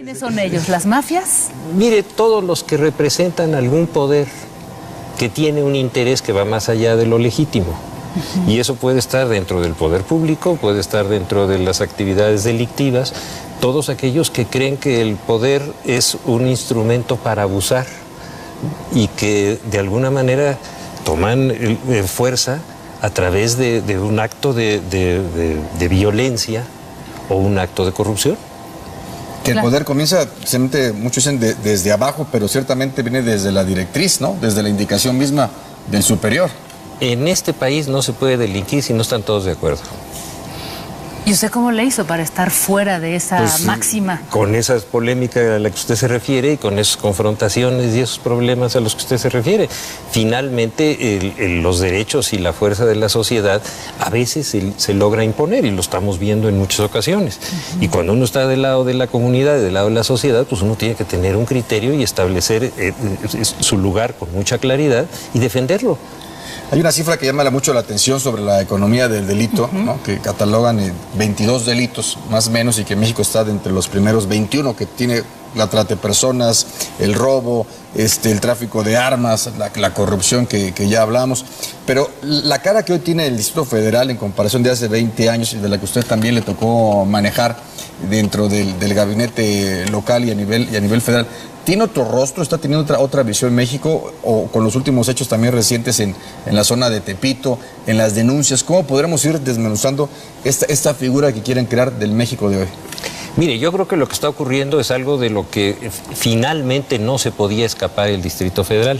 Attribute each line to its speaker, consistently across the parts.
Speaker 1: ¿Quiénes son ellos? ¿Las mafias?
Speaker 2: Mire, todos los que representan algún poder que tiene un interés que va más allá de lo legítimo. Y eso puede estar dentro del poder público, puede estar dentro de las actividades delictivas, todos aquellos que creen que el poder es un instrumento para abusar y que de alguna manera toman fuerza a través de un acto de violencia o un acto de corrupción.
Speaker 3: Que el poder comienza, muchos dicen desde abajo, pero ciertamente viene desde la directriz, ¿no? Desde la indicación misma del superior.
Speaker 2: En este país no se puede delinquir si no están todos de acuerdo.
Speaker 1: ¿Y usted cómo le hizo para estar fuera de esa máxima?
Speaker 2: Con esas polémicas a las que usted se refiere y con esas confrontaciones y esos problemas a los que usted se refiere. Finalmente, los derechos y la fuerza de la sociedad a veces se logra imponer y lo estamos viendo en muchas ocasiones. Y cuando uno está del lado de la comunidad, del lado de la sociedad, pues uno tiene que tener un criterio y establecer su lugar con mucha claridad y defenderlo.
Speaker 3: Hay una cifra que llama mucho la atención sobre la economía del delito, ¿no? Que catalogan 22 delitos, más o menos, y que México está de entre los primeros 21, que tiene la trata de personas, el robo, el tráfico de armas, la corrupción que ya hablamos. Pero la cara que hoy tiene el Distrito Federal en comparación de hace 20 años y de la que usted también le tocó manejar dentro del gabinete local y a nivel federal, ¿tiene otro rostro? ¿Está teniendo otra visión México? O con los últimos hechos también recientes en la zona de Tepito, en las denuncias, ¿cómo podremos ir desmenuzando esta figura que quieren crear del México de hoy?
Speaker 2: Mire, yo creo que lo que está ocurriendo es algo de lo que finalmente no se podía escapar el Distrito Federal.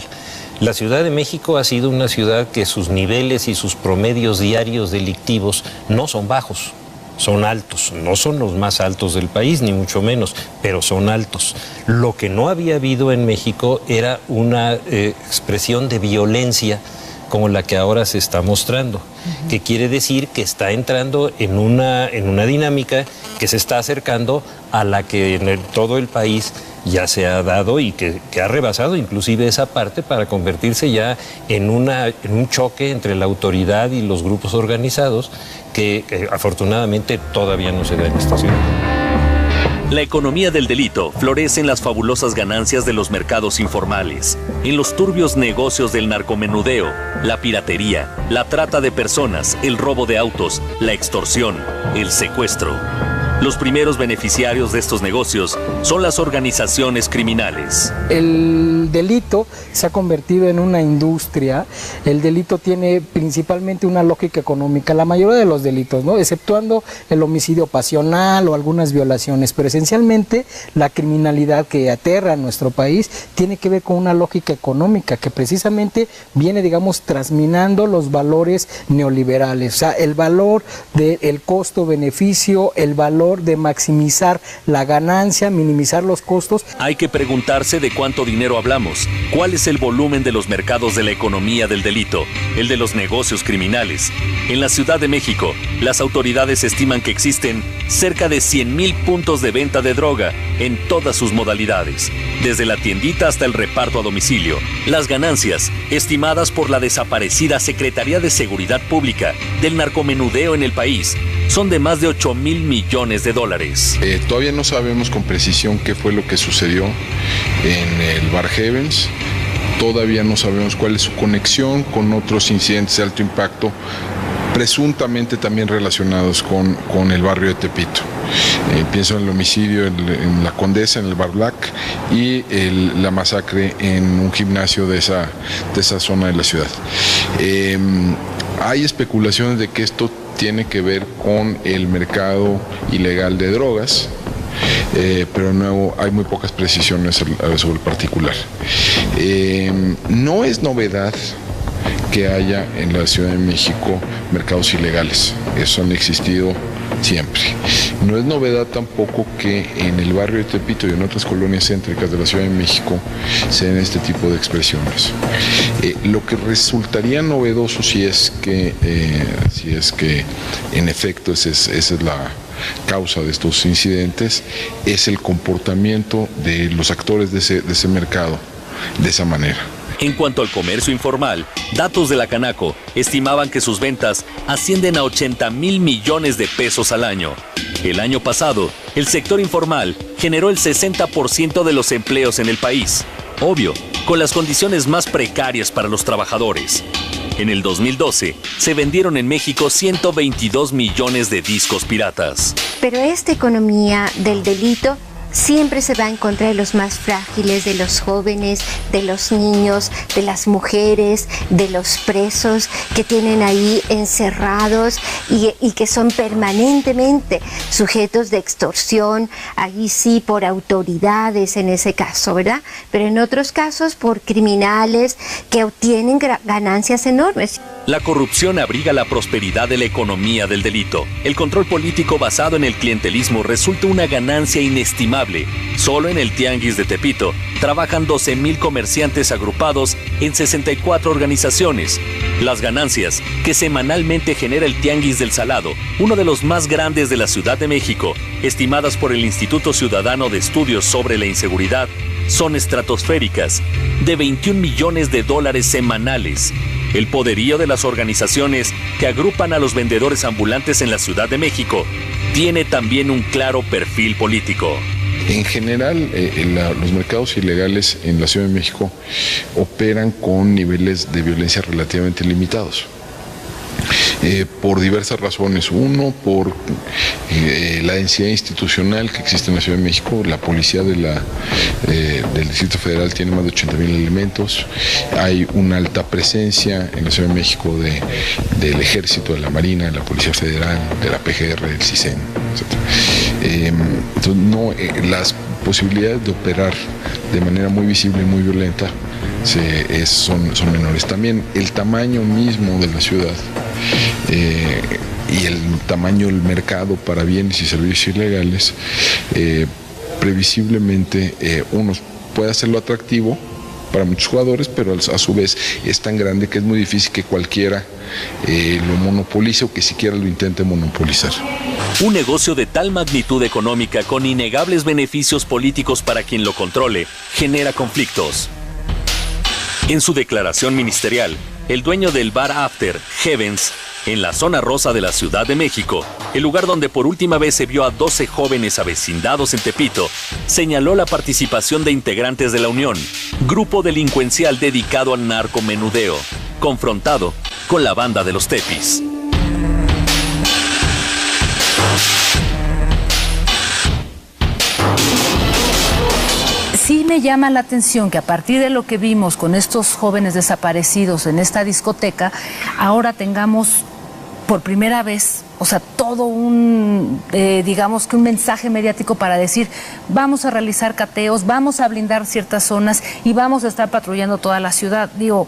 Speaker 2: La Ciudad de México ha sido una ciudad que sus niveles y sus promedios diarios delictivos no son bajos. Son altos, no son los más altos del país, ni mucho menos, pero son altos. Lo que no había habido en México era una expresión de violencia como la que ahora se está mostrando, que quiere decir que está entrando en una dinámica que se está acercando a la que en todo el país ya se ha dado y que ha rebasado inclusive esa parte para convertirse ya en un choque entre la autoridad y los grupos organizados que afortunadamente todavía no se da en esta ciudad.
Speaker 4: La economía del delito florece en las fabulosas ganancias de los mercados informales, en los turbios negocios del narcomenudeo, la piratería, la trata de personas, el robo de autos, la extorsión, el secuestro. Los primeros beneficiarios de estos negocios son las organizaciones criminales.
Speaker 5: El delito se ha convertido en una industria. El delito tiene principalmente una lógica económica, la mayoría de los delitos, ¿no? Exceptuando el homicidio pasional o algunas violaciones, pero esencialmente la criminalidad que aterra a nuestro país tiene que ver con una lógica económica que precisamente viene, digamos, trasminando los valores neoliberales, o sea, el valor del costo-beneficio, el valor de maximizar la ganancia, minimizar los costos.
Speaker 4: Hay que preguntarse de cuánto dinero hablamos, cuál es el volumen de los mercados de la economía del delito, el de los negocios criminales. En la Ciudad de México, las autoridades estiman que existen cerca de 100,000 puntos de venta de droga en todas sus modalidades, desde la tiendita hasta el reparto a domicilio. Las ganancias, estimadas por la desaparecida Secretaría de Seguridad Pública del narcomenudeo en el país, son de más de 8,000 millones de dólares.
Speaker 6: Todavía no sabemos con precisión qué fue lo que sucedió en el Bar Heavens. Todavía no sabemos cuál es su conexión con otros incidentes de alto impacto, presuntamente también relacionados con el barrio de Tepito. Pienso en el homicidio en la Condesa, en el Bar Black, y la masacre en un gimnasio de esa zona de la ciudad. Hay especulaciones de que esto tiene que ver con el mercado ilegal de drogas, pero no hay muy pocas precisiones sobre el particular. No es novedad que haya en la Ciudad de México mercados ilegales, eso han existido siempre. No es novedad tampoco que en el barrio de Tepito y en otras colonias céntricas de la Ciudad de México se den este tipo de expresiones. Lo que resultaría novedoso si es que en efecto esa es la causa de estos incidentes, es el comportamiento de los actores de ese mercado de esa manera.
Speaker 4: En cuanto al comercio informal, datos de la Canaco estimaban que sus ventas ascienden a 80,000 millones de pesos al año. El año pasado, el sector informal generó el 60% de los empleos en el país. Obvio, con las condiciones más precarias para los trabajadores. En el 2012, se vendieron en México 122 millones de discos piratas.
Speaker 7: Pero esta economía del delito siempre se va en contra de los más frágiles, de los jóvenes, de los niños, de las mujeres, de los presos que tienen ahí encerrados y que son permanentemente sujetos de extorsión, ahí sí por autoridades en ese caso, ¿verdad? Pero en otros casos por criminales que obtienen ganancias enormes.
Speaker 4: La corrupción abriga la prosperidad de la economía del delito. El control político basado en el clientelismo resulta una ganancia inestimable. Solo en el Tianguis de Tepito trabajan 12,000 comerciantes agrupados en 64 organizaciones. Las ganancias que semanalmente genera el Tianguis del Salado, uno de los más grandes de la Ciudad de México, estimadas por el Instituto Ciudadano de Estudios sobre la Inseguridad, son estratosféricas, de 21 millones de dólares semanales. El poderío de las organizaciones que agrupan a los vendedores ambulantes en la Ciudad de México tiene también un claro perfil político.
Speaker 6: En general, los mercados ilegales en la Ciudad de México operan con niveles de violencia relativamente limitados. Por diversas razones. Uno, por la densidad institucional que existe en la Ciudad de México. La policía del Distrito Federal tiene más de 80,000 elementos. Hay una alta presencia en la Ciudad de México del Ejército, de la Marina, de la Policía Federal, de la PGR, del CISEN, etc. Entonces, las posibilidades de operar de manera muy visible y muy violenta son menores. También el tamaño mismo de la ciudad y el tamaño del mercado para bienes y servicios ilegales previsiblemente uno puede hacerlo atractivo para muchos jugadores, pero a su vez es tan grande que es muy difícil que cualquiera lo monopolice o que siquiera lo intente monopolizar.
Speaker 4: Un negocio de tal magnitud económica con innegables beneficios políticos para quien lo controle genera conflictos. En su declaración ministerial, el dueño del bar After, Heavens, en la zona rosa de la Ciudad de México, el lugar donde por última vez se vio a 12 jóvenes avecindados en Tepito, señaló la participación de integrantes de la Unión, grupo delincuencial dedicado al narcomenudeo, confrontado con la banda de los Tepis.
Speaker 1: Sí me llama la atención que a partir de lo que vimos con estos jóvenes desaparecidos en esta discoteca, ahora tengamos por primera vez, o sea, todo un, digamos que un mensaje mediático para decir, vamos a realizar cateos, vamos a blindar ciertas zonas y vamos a estar patrullando toda la ciudad. Digo,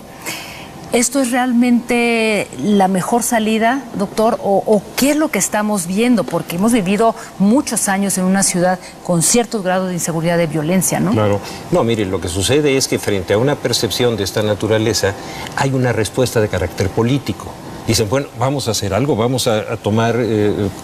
Speaker 1: ¿esto es realmente la mejor salida, doctor? ¿O qué es lo que estamos viendo? Porque hemos vivido muchos años en una ciudad con ciertos grados de inseguridad, de violencia, ¿no?
Speaker 2: Claro. No, mire, lo que sucede es que frente a una percepción de esta naturaleza hay una respuesta de carácter político. Dicen, bueno, vamos a hacer algo, vamos a tomar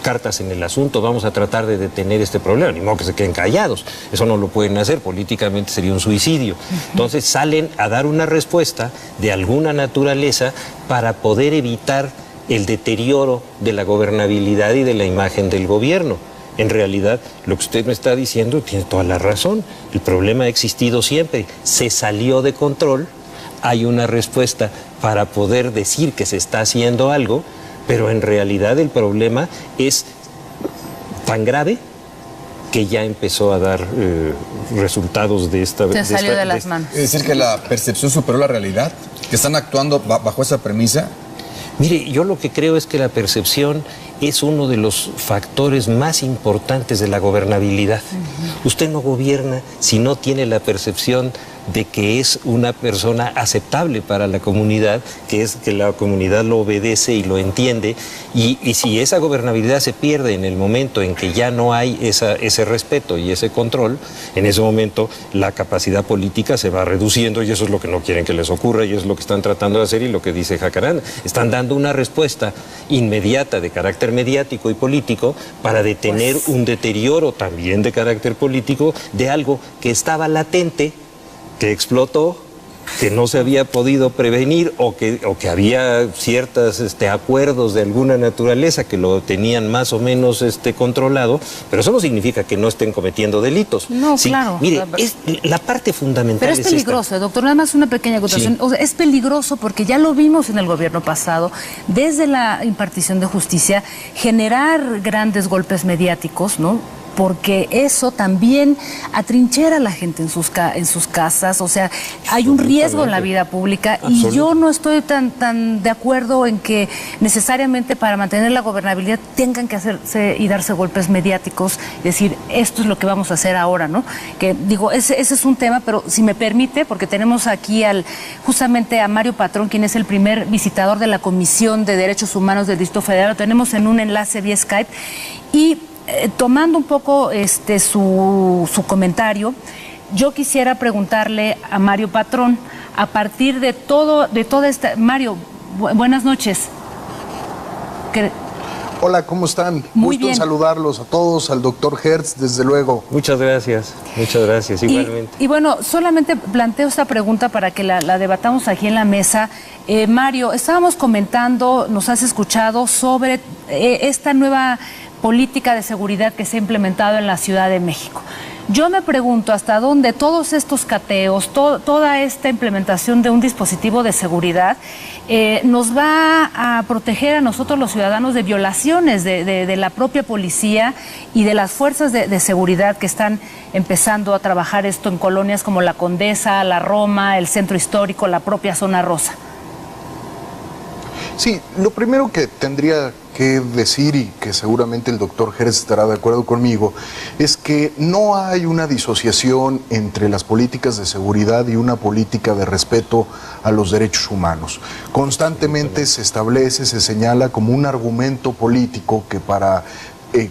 Speaker 2: cartas en el asunto, vamos a tratar de detener este problema. Ni modo que se queden callados, eso no lo pueden hacer, políticamente sería un suicidio. Entonces salen a dar una respuesta de alguna naturaleza para poder evitar el deterioro de la gobernabilidad y de la imagen del gobierno. En realidad, lo que usted me está diciendo tiene toda la razón. El problema ha existido siempre, se salió de control. Hay una respuesta para poder decir que se está haciendo algo, pero en realidad el problema es tan grave que ya empezó a dar resultados de esta...
Speaker 1: Se salió de las manos.
Speaker 3: Es decir, que la percepción superó la realidad, que están actuando bajo esa premisa.
Speaker 2: Mire, yo lo que creo es que la percepción es uno de los factores más importantes de la gobernabilidad. Usted no gobierna si no tiene la percepción de que es una persona aceptable para la comunidad, que es que la comunidad lo obedece y lo entiende, y si esa gobernabilidad se pierde en el momento en que ya no hay ese respeto y ese control, en ese momento la capacidad política se va reduciendo y eso es lo que no quieren que les ocurra y es lo que están tratando de hacer y lo que dice Jacaranda. Están dando una respuesta inmediata de carácter mediático y político para detener un deterioro también de carácter político de algo que estaba latente, que explotó que no se había podido prevenir o que había ciertos acuerdos de alguna naturaleza que lo tenían más o menos controlado, pero eso no significa que no estén cometiendo delitos.
Speaker 1: No,
Speaker 2: sí,
Speaker 1: claro.
Speaker 2: Mire, la parte fundamental
Speaker 1: pero es peligroso, doctor, nada más una pequeña acotación.
Speaker 2: Sí.
Speaker 1: O sea, es peligroso porque ya lo vimos en el gobierno pasado, desde la impartición de justicia, generar grandes golpes mediáticos, ¿no? Porque eso también atrinchera a la gente en sus casas, o sea, hay un riesgo en la vida pública y yo no estoy tan de acuerdo en que necesariamente para mantener la gobernabilidad tengan que hacerse y darse golpes mediáticos, decir, esto es lo que vamos a hacer ahora, ¿no? Que digo, ese es un tema, pero si me permite, porque tenemos aquí justamente a Mario Patrón, quien es el primer visitador de la Comisión de Derechos Humanos del Distrito Federal, lo tenemos en un enlace vía Skype, y tomando un poco su comentario, yo quisiera preguntarle a Mario Patrón, a partir de toda esta... Mario, buenas noches.
Speaker 8: Hola, ¿cómo están?
Speaker 1: Muy
Speaker 8: Gusto
Speaker 1: bien.
Speaker 8: en saludarlos a todos, al doctor Hertz, desde luego.
Speaker 2: Muchas gracias, igualmente.
Speaker 1: Y bueno, solamente planteo esta pregunta para que la debatamos aquí en la mesa. Mario, estábamos comentando, nos has escuchado sobre esta nueva política de seguridad que se ha implementado en la Ciudad de México. Yo me pregunto hasta dónde todos estos cateos, toda esta implementación de un dispositivo de seguridad nos va a proteger a nosotros los ciudadanos de violaciones de la propia policía y de las fuerzas de seguridad que están empezando a trabajar esto en colonias como la Condesa, la Roma, el Centro Histórico, la propia Zona Rosa.
Speaker 8: Sí, lo primero que tendría que decir, y que seguramente el doctor Hertz estará de acuerdo conmigo, es que no hay una disociación entre las políticas de seguridad y una política de respeto a los derechos humanos. Constantemente se establece, se señala como un argumento político que para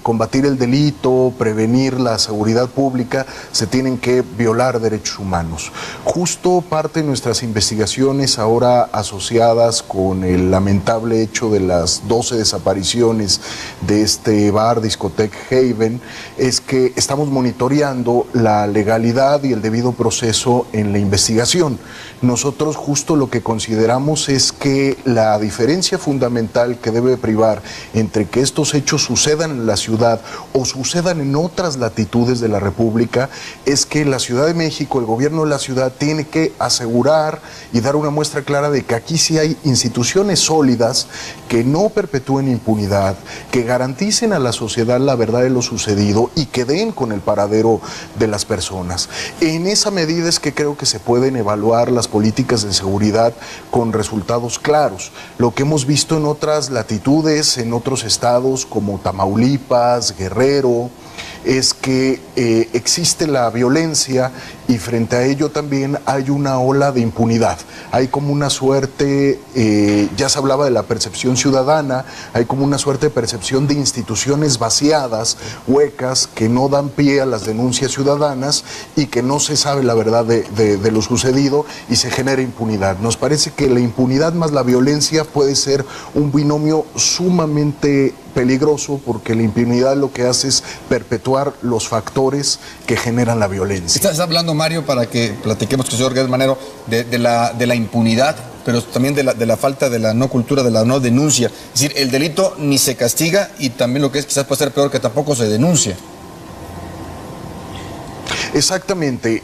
Speaker 8: combatir el delito, prevenir la seguridad pública, se tienen que violar derechos humanos. Justo parte de nuestras investigaciones ahora asociadas con el lamentable hecho de las 12 desapariciones de este bar, discoteca Haven, es que estamos monitoreando la legalidad y el debido proceso en la investigación. Nosotros justo lo que consideramos es que la diferencia fundamental que debe privar entre que estos hechos sucedan en la ciudad o sucedan en otras latitudes de la República es que la Ciudad de México, el gobierno de la ciudad, tiene que asegurar y dar una muestra clara de que aquí sí hay instituciones sólidas que no perpetúen impunidad, que garanticen a la sociedad la verdad de lo sucedido y que den con el paradero de las personas. En esa medida es que creo que se pueden evaluar las políticas de seguridad con resultados claros. Lo que hemos visto en otras latitudes, en otros estados como Tamaulipas, Guerrero, es que existe la violencia y frente a ello también hay una ola de impunidad. Hay como una suerte, ya se hablaba de la percepción ciudadana, hay como una suerte de percepción de instituciones vaciadas, huecas, que no dan pie a las denuncias ciudadanas y que no se sabe la verdad de lo sucedido y se genera impunidad. Nos parece que la impunidad más la violencia puede ser un binomio sumamente peligroso porque la impunidad lo que hace es perpetuar los factores que generan la violencia.
Speaker 3: Estás hablando, Mario, para que platiquemos con el señor Guedes Manero de la impunidad, pero también de la falta de la no cultura, de la no denuncia. Es decir, el delito ni se castiga y también lo que es quizás puede ser peor, que tampoco se denuncia.
Speaker 8: Exactamente,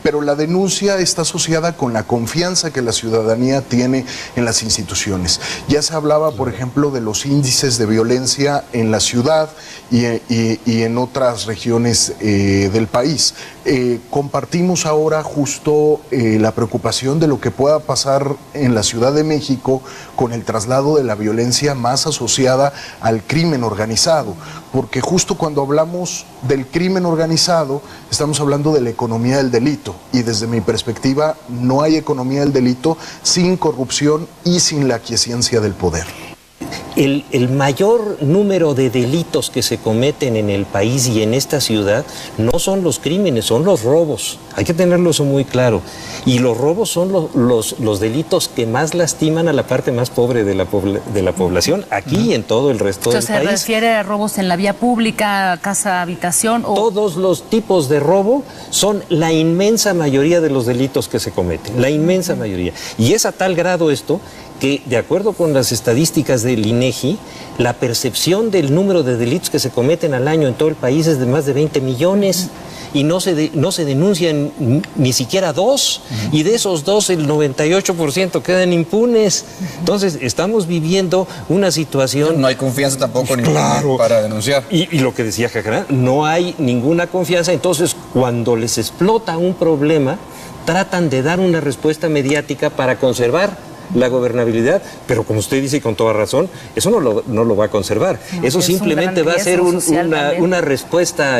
Speaker 8: pero la denuncia está asociada con la confianza que la ciudadanía tiene en las instituciones. Ya se hablaba, por ejemplo, de los índices de violencia en la ciudad y en otras regiones del país. Compartimos ahora justo la preocupación de lo que pueda pasar en la Ciudad de México con el traslado de la violencia más asociada al crimen organizado, porque justo cuando hablamos del crimen organizado estamos hablando de la economía del delito y desde mi perspectiva no hay economía del delito sin corrupción y sin la aquiescencia del poder.
Speaker 2: el mayor número de delitos que se cometen en el país y en esta ciudad no son los crímenes, son los robos. Hay que tenerlo eso muy claro. Y los robos son los delitos que más lastiman a la parte más pobre de la población, aquí y en todo el resto del país.
Speaker 1: ¿Se refiere a robos en la vía pública, casa, habitación?
Speaker 2: Todos los tipos de robo son la inmensa mayoría de los delitos que se cometen, la inmensa mayoría. Y es a tal grado esto que, de acuerdo con las estadísticas del INEGI, la percepción del número de delitos que se cometen al año en todo el país es de más de 20 millones. Y no se denuncian ni siquiera 2, y de esos 2 el 98% quedan impunes. Entonces estamos viviendo una situación...
Speaker 3: No hay confianza tampoco ni para denunciar.
Speaker 2: Y lo que decía Jajara, no hay ninguna confianza. Entonces cuando les explota un problema, tratan de dar una respuesta mediática para conservar la gobernabilidad, pero como usted dice y con toda razón, eso no lo va a conservar. No, eso simplemente va a ser una respuesta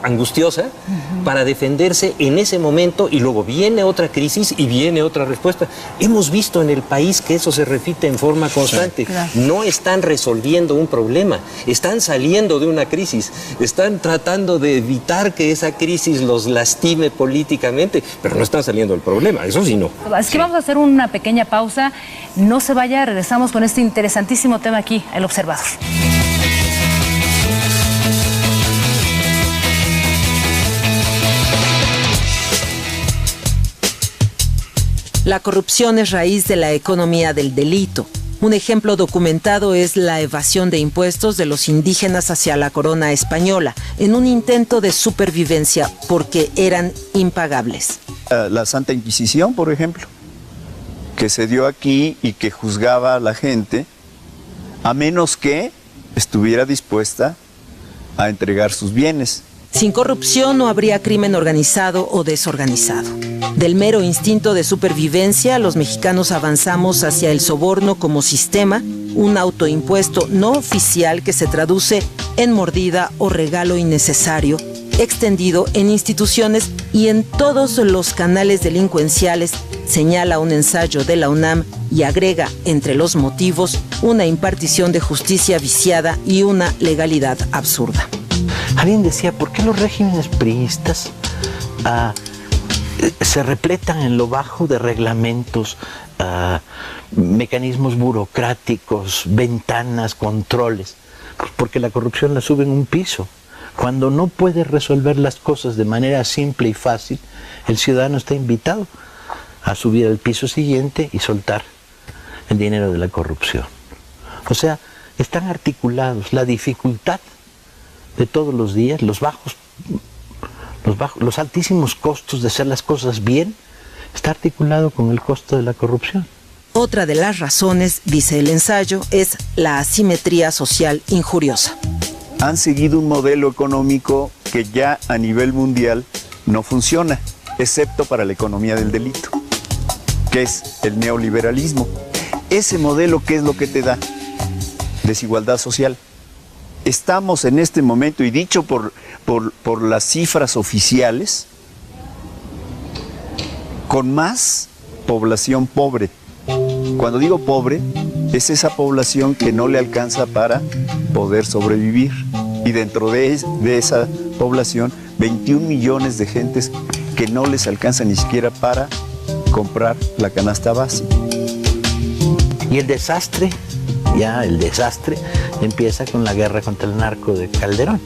Speaker 2: angustiosa para defenderse en ese momento, y luego viene otra crisis y viene otra respuesta. Hemos visto en el país que eso se repite en forma constante. Sí, claro. No están resolviendo un problema, están saliendo de una crisis, están tratando de evitar que esa crisis los lastime políticamente, pero no están saliendo del problema, eso sí no.
Speaker 1: Es que vamos a hacer una pequeña pausa. No se vaya, regresamos con este interesantísimo tema aquí, El Observador.
Speaker 9: La corrupción es raíz de la economía del delito. Un ejemplo documentado es la evasión de impuestos de los indígenas hacia la corona española, en un intento de supervivencia porque eran impagables.
Speaker 10: La Santa Inquisición, por ejemplo, que se dio aquí y que juzgaba a la gente a menos que estuviera dispuesta a entregar sus bienes.
Speaker 9: Sin corrupción no habría crimen organizado o desorganizado. Del mero instinto de supervivencia, los mexicanos avanzamos hacia el soborno como sistema, un autoimpuesto no oficial que se traduce en mordida o regalo innecesario, extendido en instituciones y en todos los canales delincuenciales, señala un ensayo de la UNAM y agrega entre los motivos una impartición de justicia viciada y una legalidad absurda.
Speaker 11: Alguien decía, ¿por qué los regímenes priistas se repletan en lo bajo de reglamentos, mecanismos burocráticos, ventanas, controles? Pues porque la corrupción la sube en un piso. Cuando no puede resolver las cosas de manera simple y fácil, el ciudadano está invitado a subir al piso siguiente y soltar el dinero de la corrupción. O sea, están articulados. La dificultad de todos los días, los altísimos costos de hacer las cosas bien, está articulado con el costo de la corrupción.
Speaker 9: Otra de las razones, dice el ensayo, es la asimetría social injuriosa.
Speaker 10: Han seguido un modelo económico que ya a nivel mundial no funciona, excepto para la economía del delito, que es el neoliberalismo. Ese modelo, ¿qué es lo que te da? Desigualdad social. Estamos en este momento, y dicho por las cifras oficiales, con más población pobre. Cuando digo pobre, es esa población que no le alcanza para poder sobrevivir. Y dentro de esa población, 21 millones de gentes que no les alcanza ni siquiera para comprar la canasta básica.
Speaker 11: Y el desastre empieza con la guerra contra el narco de Calderón,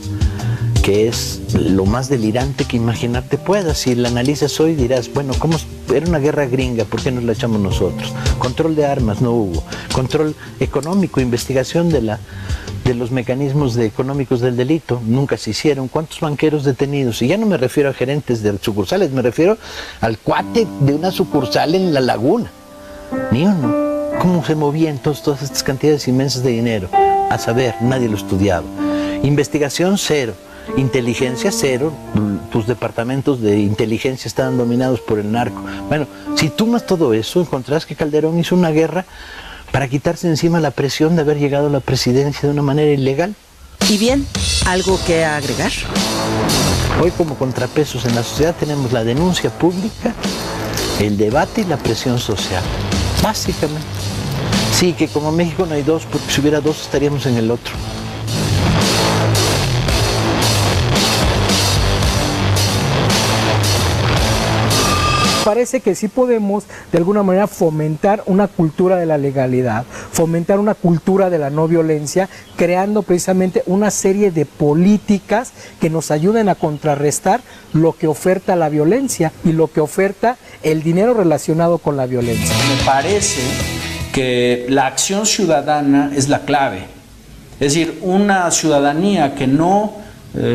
Speaker 11: que es lo más delirante que imaginarte puedas. Si la analizas hoy dirás, bueno, ¿cómo era una guerra gringa? ¿Por qué nos la echamos nosotros? Control de armas no hubo, control económico, investigación de los mecanismos económicos del delito, nunca se hicieron. ¿Cuántos banqueros detenidos? Y ya no me refiero a gerentes de sucursales, me refiero al cuate de una sucursal en La Laguna. Ni uno. ¿Cómo se movían todas estas cantidades inmensas de dinero? A saber, nadie lo estudiaba. Investigación cero, inteligencia cero, tus departamentos de inteligencia estaban dominados por el narco. Bueno, si tomas todo eso, encontrarás que Calderón hizo una guerra para quitarse encima la presión de haber llegado a la presidencia de una manera ilegal.
Speaker 9: Y bien, ¿algo que agregar?
Speaker 11: Hoy como contrapesos en la sociedad tenemos la denuncia pública, el debate y la presión social. Básicamente. Sí, que como México no hay dos, porque si hubiera dos estaríamos en el otro.
Speaker 5: Parece que sí podemos de alguna manera fomentar una cultura de la legalidad, fomentar una cultura de la no violencia, creando precisamente una serie de políticas que nos ayuden a contrarrestar lo que oferta la violencia y lo que oferta el dinero relacionado con la violencia.
Speaker 12: Me parece que la acción ciudadana es la clave. Es decir, una ciudadanía que no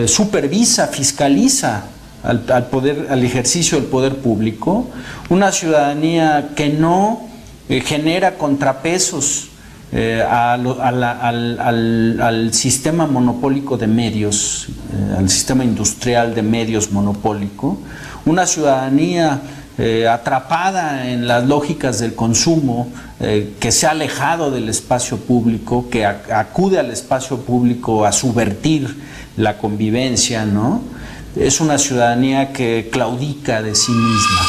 Speaker 12: supervisa, fiscaliza al ejercicio del poder público, una ciudadanía que no genera contrapesos al sistema monopólico de medios, al sistema industrial de medios monopólico, una ciudadanía atrapada en las lógicas del consumo, que se ha alejado del espacio público, que acude al espacio público a subvertir la convivencia, ¿no? Es una ciudadanía que claudica de sí misma.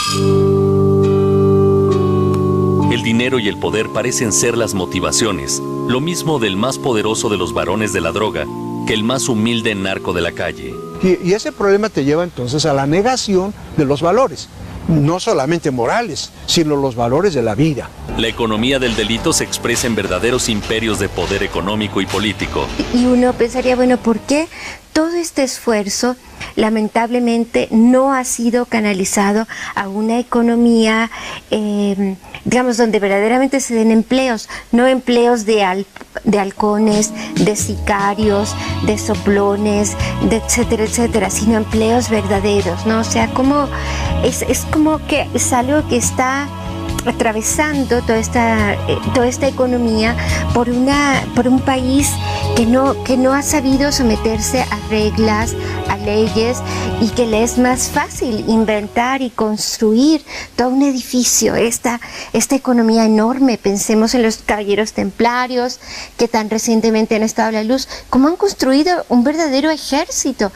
Speaker 4: El dinero y el poder parecen ser las motivaciones, lo mismo del más poderoso de los varones de la droga que el más humilde narco de la calle.
Speaker 13: Y ese problema te lleva entonces a la negación de los valores, no solamente morales, sino los valores de la vida.
Speaker 4: La economía del delito se expresa en verdaderos imperios de poder económico y político.
Speaker 7: Y uno pensaría, bueno, ¿por qué todo este esfuerzo lamentablemente no ha sido canalizado a una economía, digamos, donde verdaderamente se den empleos, no empleos de halcones, de sicarios, de soplones, de etcétera, etcétera, sino empleos verdaderos, ¿no? O sea, como es como que es algo que está atravesando toda esta economía por un país que no ha sabido someterse a reglas, a leyes, y que le es más fácil inventar y construir todo un edificio, esta economía enorme. Pensemos en los caballeros templarios que tan recientemente han estado a la luz, cómo han construido un verdadero ejército.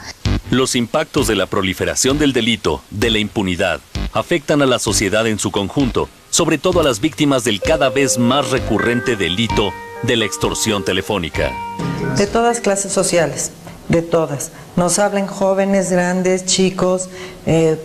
Speaker 4: Los impactos de la proliferación del delito, de la impunidad, afectan a la sociedad en su conjunto, sobre todo a las víctimas del cada vez más recurrente delito de la extorsión telefónica.
Speaker 14: De todas clases sociales, de todas. Nos hablan jóvenes, grandes, chicos,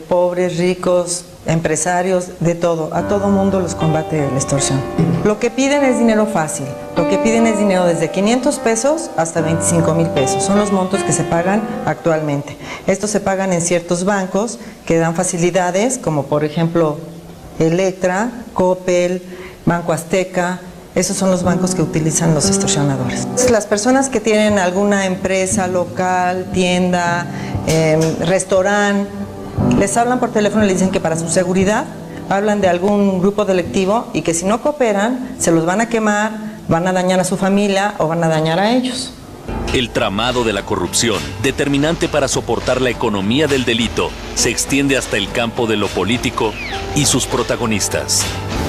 Speaker 14: pobres, ricos, empresarios, de todo. A todo mundo los combate la extorsión. Lo que piden es dinero fácil. Lo que piden es dinero desde 500 pesos hasta 25,000 pesos. Son los montos que se pagan actualmente. Estos se pagan en ciertos bancos que dan facilidades, como por ejemplo Electra, Coppel, Banco Azteca. Esos son los bancos que utilizan los extorsionadores. Las personas que tienen alguna empresa local, tienda, restaurante, les hablan por teléfono y les dicen que para su seguridad hablan de algún grupo delictivo y que si no cooperan se los van a quemar, van a dañar a su familia o van a dañar a ellos.
Speaker 4: El tramado de la corrupción, determinante para soportar la economía del delito, se extiende hasta el campo de lo político y sus protagonistas.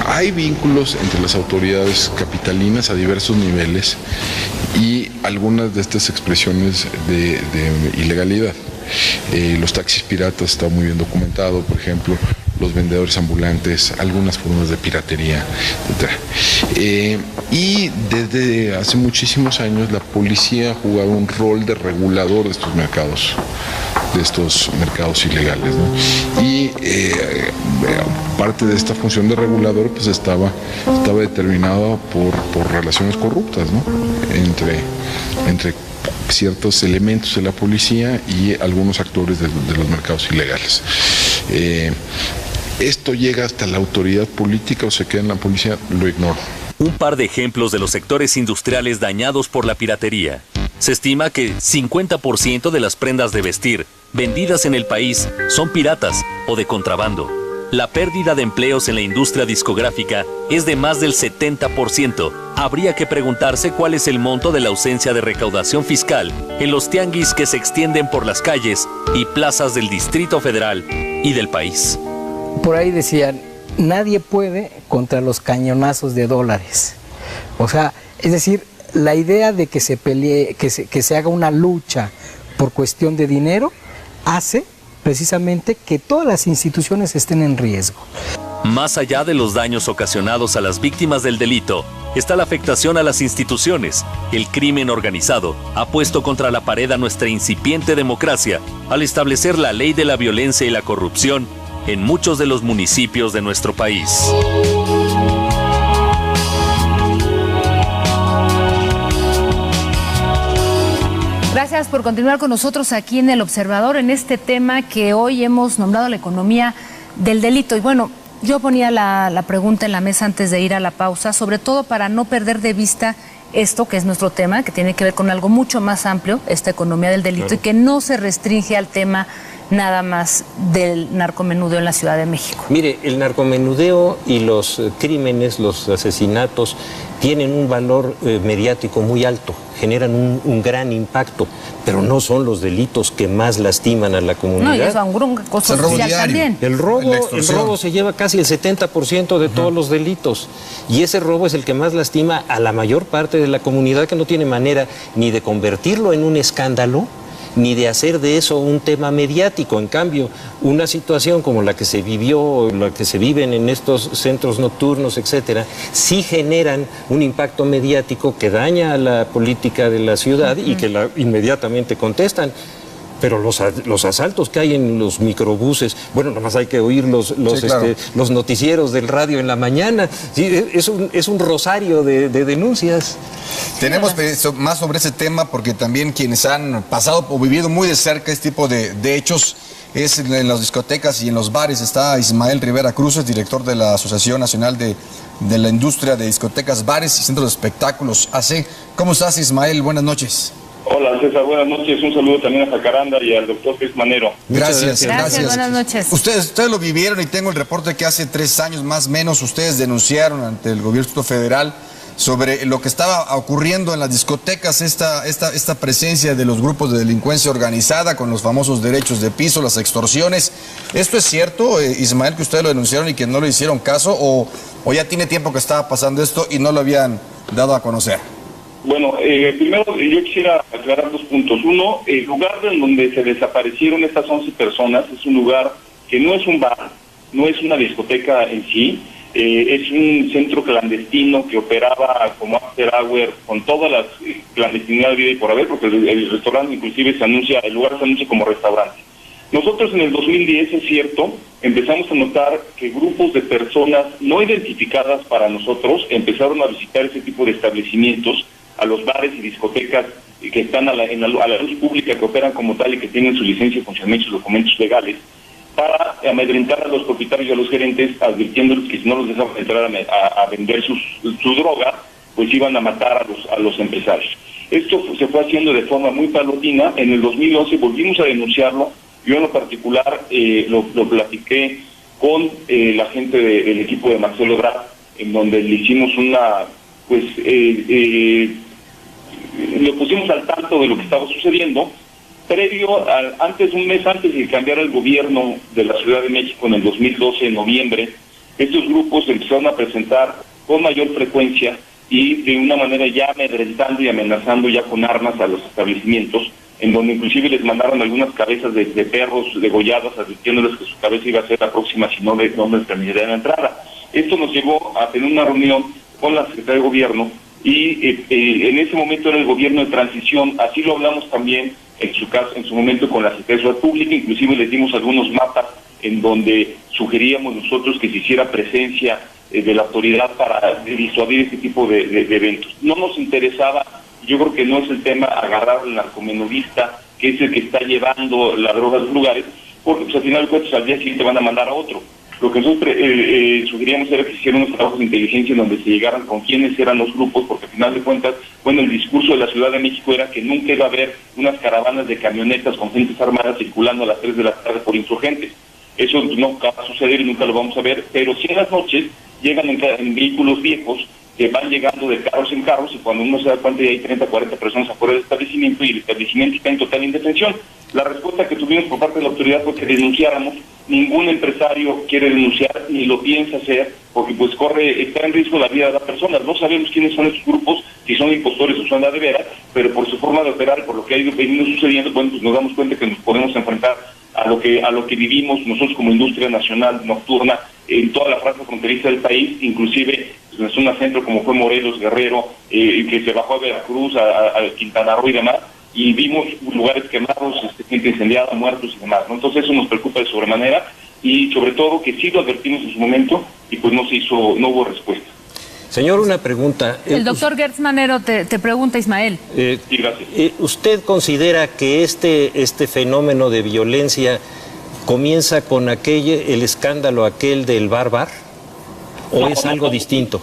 Speaker 6: Hay vínculos entre las autoridades capitalinas a diversos niveles y algunas de estas expresiones de ilegalidad. Los taxis piratas está muy bien documentado, por ejemplo, los vendedores ambulantes, algunas formas de piratería, etc. Y desde hace muchísimos años la policía ha jugado un rol de regulador de estos mercados ilegales, ¿no? Y parte de esta función de regulador pues estaba determinada por relaciones corruptas, ¿no? entre ciertos elementos de la policía y algunos actores de los mercados ilegales. ¿Esto llega hasta la autoridad política o se queda en la policía? Lo ignoro.
Speaker 4: Un par de ejemplos de los sectores industriales dañados por la piratería. Se estima que 50% de las prendas de vestir vendidas en el país son piratas o de contrabando. La pérdida de empleos en la industria discográfica es de más del 70%. Habría que preguntarse cuál es el monto de la ausencia de recaudación fiscal en los tianguis que se extienden por las calles y plazas del Distrito Federal y del país.
Speaker 5: Por ahí decían, nadie puede contra los cañonazos de dólares. O sea, es decir, la idea de que se pelee, que se haga una lucha por cuestión de dinero, hace precisamente que todas las instituciones estén en riesgo.
Speaker 4: Más allá de los daños ocasionados a las víctimas del delito, está la afectación a las instituciones. El crimen organizado ha puesto contra la pared a nuestra incipiente democracia al establecer la ley de la violencia y la corrupción en muchos de los municipios de nuestro país.
Speaker 1: Gracias por continuar con nosotros aquí en El Observador en este tema que hoy hemos nombrado la economía del delito. Y bueno, yo ponía la pregunta en la mesa antes de ir a la pausa, sobre todo para no perder de vista esto que es nuestro tema, que tiene que ver con algo mucho más amplio, esta economía del delito, claro, y que no se restringe al tema nada más del narcomenudeo en la Ciudad de México.
Speaker 2: Mire, el narcomenudeo y los crímenes, los asesinatos, tienen un valor mediático muy alto, generan un gran impacto, pero no son los delitos que más lastiman a la comunidad.
Speaker 1: No, y eso es un costo social también.
Speaker 2: El robo se lleva casi el 70% de todos los delitos, y ese robo es el que más lastima a la mayor parte de la comunidad, que no tiene manera ni de convertirlo en un escándalo, ni de hacer de eso un tema mediático. En cambio, una situación como la que se vivió, la que se viven en estos centros nocturnos, etcétera, sí generan un impacto mediático que daña a la política de la ciudad y que inmediatamente contestan. Pero los asaltos que hay en los microbuses, bueno, nomás hay que oír los noticieros del radio en la mañana. Sí, es un rosario de denuncias.
Speaker 3: Tenemos más sobre ese tema porque también quienes han pasado o vivido muy de cerca este tipo de hechos es en las discotecas y en los bares. Está Ismael Rivera Cruz, es director de la Asociación Nacional de la Industria de Discotecas, Bares y Centros de Espectáculos, AC. ¿Cómo estás, Ismael? Buenas noches.
Speaker 15: Hola, César, buenas noches. Un saludo también a Jacaranda y al doctor Cris Manero.
Speaker 3: Gracias.
Speaker 1: Buenas noches.
Speaker 3: Ustedes lo vivieron y tengo el reporte que hace 3 años más o menos ustedes denunciaron ante el gobierno federal sobre lo que estaba ocurriendo en las discotecas, esta presencia de los grupos de delincuencia organizada con los famosos derechos de piso, las extorsiones. ¿Esto es cierto, Ismael, que ustedes lo denunciaron y que no le hicieron caso, o ya tiene tiempo que estaba pasando esto y no lo habían dado a conocer?
Speaker 15: Bueno, primero yo quisiera aclarar 2 puntos. Uno, el lugar en donde se desaparecieron estas 11 personas es un lugar que no es un bar, no es una discoteca en sí, es un centro clandestino que operaba como after hour con todas las clandestinidad de vida y por haber, porque el restaurante inclusive el lugar se anuncia como restaurante. Nosotros en el 2010, es cierto, empezamos a notar que grupos de personas no identificadas para nosotros empezaron a visitar ese tipo de establecimientos, a los bares y discotecas que están a la luz pública, que operan como tal y que tienen su licencia de funcionamiento y sus documentos legales, para amedrentar a los propietarios y a los gerentes, advirtiéndoles que si no los dejaban entrar a vender su droga, pues iban a matar a los empresarios. Esto se fue haciendo de forma muy paulatina. En el 2011 volvimos a denunciarlo. Yo en lo particular lo platiqué con la gente del equipo de Marcelo Ebrard, en donde le hicimos lo pusimos al tanto de lo que estaba sucediendo. Un mes antes de que cambiara el gobierno de la Ciudad de México en el 2012, en noviembre, estos grupos empezaron a presentar con mayor frecuencia y de una manera ya amedrentando y amenazando ya con armas a los establecimientos, en donde inclusive les mandaron algunas cabezas de perros degolladas, advirtiéndoles que su cabeza iba a ser la próxima si no les permitirían la entrada. Esto nos llevó a tener una reunión con la Secretaría de Gobierno y en ese momento era el gobierno de transición. Así lo hablamos también en su momento con la Secretaría de Seguridad Pública, inclusive les dimos algunos mapas en donde sugeríamos nosotros que se hiciera presencia de la autoridad para disuadir este tipo de eventos. No nos interesaba, yo creo que no es el tema agarrar al narcomenudista, que es el que está llevando la droga a los lugares, porque pues, al final de cuentas al día siguiente van a mandar a otro. Lo que nosotros sugeríamos era que se hicieran unos trabajos de inteligencia en donde se llegaran con quiénes eran los grupos, porque al final de cuentas, el discurso de la Ciudad de México era que nunca iba a haber unas caravanas de camionetas con gentes armadas circulando a las 3 de la tarde por insurgentes. Eso no va a suceder y nunca lo vamos a ver, pero sí en las noches llegan en vehículos viejos que van llegando de carros en carros, y cuando uno se da cuenta ya hay 30, 40 personas afuera del establecimiento y el establecimiento está en total indefensión. La respuesta que tuvimos por parte de la autoridad fue que denunciáramos. Ningún empresario quiere denunciar ni lo piensa hacer porque pues está en riesgo la vida de las personas. No sabemos quiénes son estos grupos, si son impostores o son de veras, pero por su forma de operar, por lo que ha ido venido sucediendo, pues nos damos cuenta que nos podemos enfrentar a lo que vivimos nosotros como industria nacional nocturna en toda la franja fronteriza del país, inclusive en la zona centro como fue Morelos, Guerrero, que se bajó a Veracruz, a Quintana Roo y demás, y vimos lugares quemados, gente incendiada, muertos y demás, ¿no? Entonces eso nos preocupa de sobremanera, y sobre todo que sí lo advertimos en su momento y pues no hubo respuesta.
Speaker 2: Señor, una pregunta.
Speaker 1: El doctor Gertz Manero te pregunta, Ismael.
Speaker 15: Sí, gracias.
Speaker 2: ¿Usted considera que este fenómeno de violencia comienza con el escándalo aquel del Bar? ¿O es algo distinto?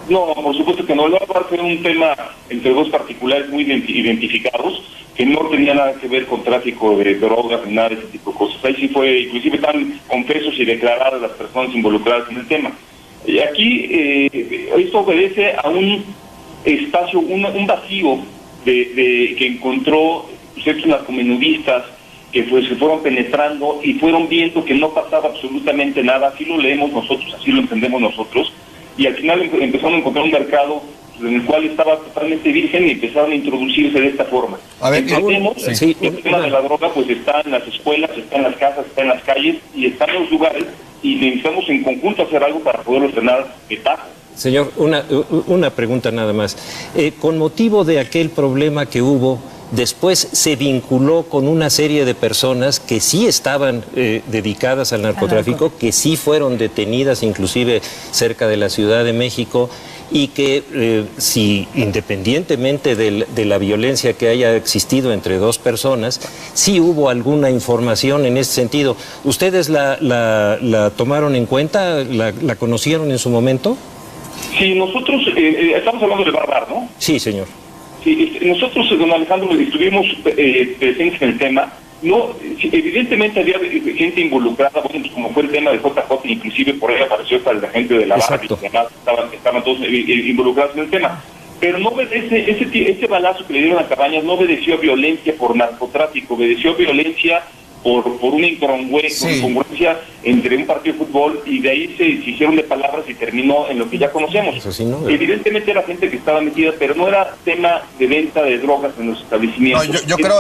Speaker 15: No, por supuesto que no. El Bar fue un tema entre dos particulares muy identificados, que no tenía nada que ver con tráfico de drogas ni nada de ese tipo de cosas. Ahí sí fue, inclusive están confesos y declaradas las personas involucradas en el tema. Y aquí esto obedece a un espacio, un vacío que encontró ciertos narcomenudistas que se fueron penetrando y fueron viendo que no pasaba absolutamente nada. Así lo leemos nosotros, así lo entendemos nosotros, y al final empezaron a encontrar un mercado en el cual estaba totalmente virgen y empezaron a introducirse de esta forma.
Speaker 3: A ver,
Speaker 15: el tema de la droga pues está en las escuelas, está en las casas, está en las calles y está en los lugares, y necesitamos en conjunto hacer algo para poderlo frenar de tajo.
Speaker 2: Señor, una pregunta nada más. Con motivo de aquel problema que hubo, después se vinculó con una serie de personas que sí estaban dedicadas al narcotráfico, que sí fueron detenidas inclusive cerca de la Ciudad de México, y que si independientemente de la violencia que haya existido entre dos personas, sí hubo alguna información en ese sentido. ¿Ustedes la tomaron en cuenta? ¿La conocieron en su momento?
Speaker 15: Sí, nosotros estamos hablando de Bar, ¿no?
Speaker 2: Sí, señor.
Speaker 15: Sí, nosotros, don Alejandro, estuvimos presentes en el tema. No, evidentemente había gente involucrada, bueno, pues como fue el tema de JJ, inclusive por ahí apareció hasta la gente de la barra y demás, estaban todos involucrados en el tema. Pero no obedece, ese balazo que le dieron a Cabañas no obedeció a violencia por narcotráfico, obedeció a violencia por una incongruencia entre un partido de fútbol, y de ahí se hicieron de palabras y terminó en lo que ya conocemos. Evidentemente era gente que estaba metida, pero no era tema de venta de drogas en los establecimientos.
Speaker 3: No, yo creo,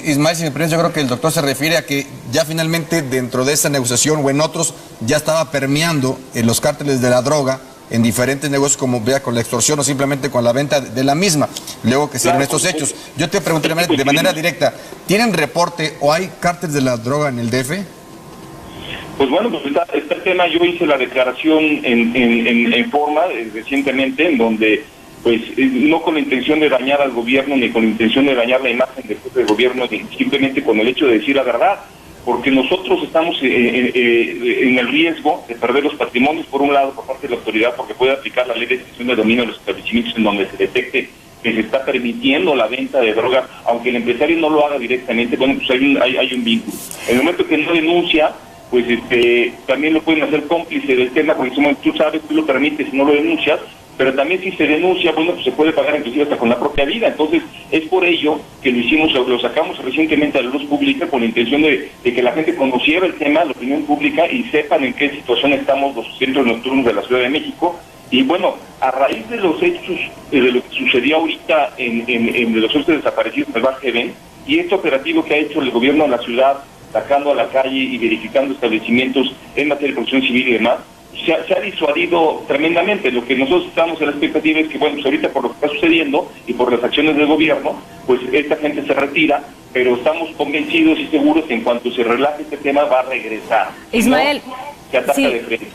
Speaker 3: Ismael, si me permite, yo creo que el doctor se refiere a que ya finalmente dentro de esa negociación o en otros ya estaba permeando en los cárteles de la droga en diferentes negocios, como vea con la extorsión o simplemente con la venta de la misma, luego que se dieron estos hechos. Yo te pregunté de manera directa, ¿tienen reporte o hay cárteles de la droga en el DF?
Speaker 15: Pues bueno, pues está el tema. Yo hice la declaración en forma recientemente, en donde pues no con la intención de dañar al gobierno ni con la intención de dañar la imagen del gobierno, ni simplemente con el hecho de decir la verdad, porque nosotros estamos en el riesgo de perder los patrimonios, por un lado, por parte de la autoridad, porque puede aplicar la ley de extinción de dominio de los establecimientos en donde se detecte que se está permitiendo la venta de droga, aunque el empresario no lo haga directamente. Bueno, pues hay un vínculo. En el momento que no denuncia, pues también lo pueden hacer cómplice del tema, porque tú sabes, tú lo permites y no lo denuncias, pero también si se denuncia, bueno, pues se puede pagar inclusive hasta con la propia vida. Entonces, es por ello que lo sacamos recientemente a la luz pública con la intención de que la gente conociera el tema, la opinión pública, y sepan en qué situación estamos los centros nocturnos de la Ciudad de México. Y bueno, a raíz de los hechos, de lo que sucedió ahorita en los hechos desaparecidos en el Bar Heaven, y este operativo que ha hecho el gobierno de la ciudad, sacando a la calle y verificando establecimientos en materia de protección civil y demás, se ha disuadido tremendamente. Lo que nosotros estamos en la expectativa es que, bueno, pues ahorita por lo que está sucediendo y por las acciones del gobierno, pues esta gente se retira, pero estamos convencidos y seguros que en cuanto se relaje este tema va a regresar.
Speaker 1: Ismael,
Speaker 15: ¿no? Se ataca de frente.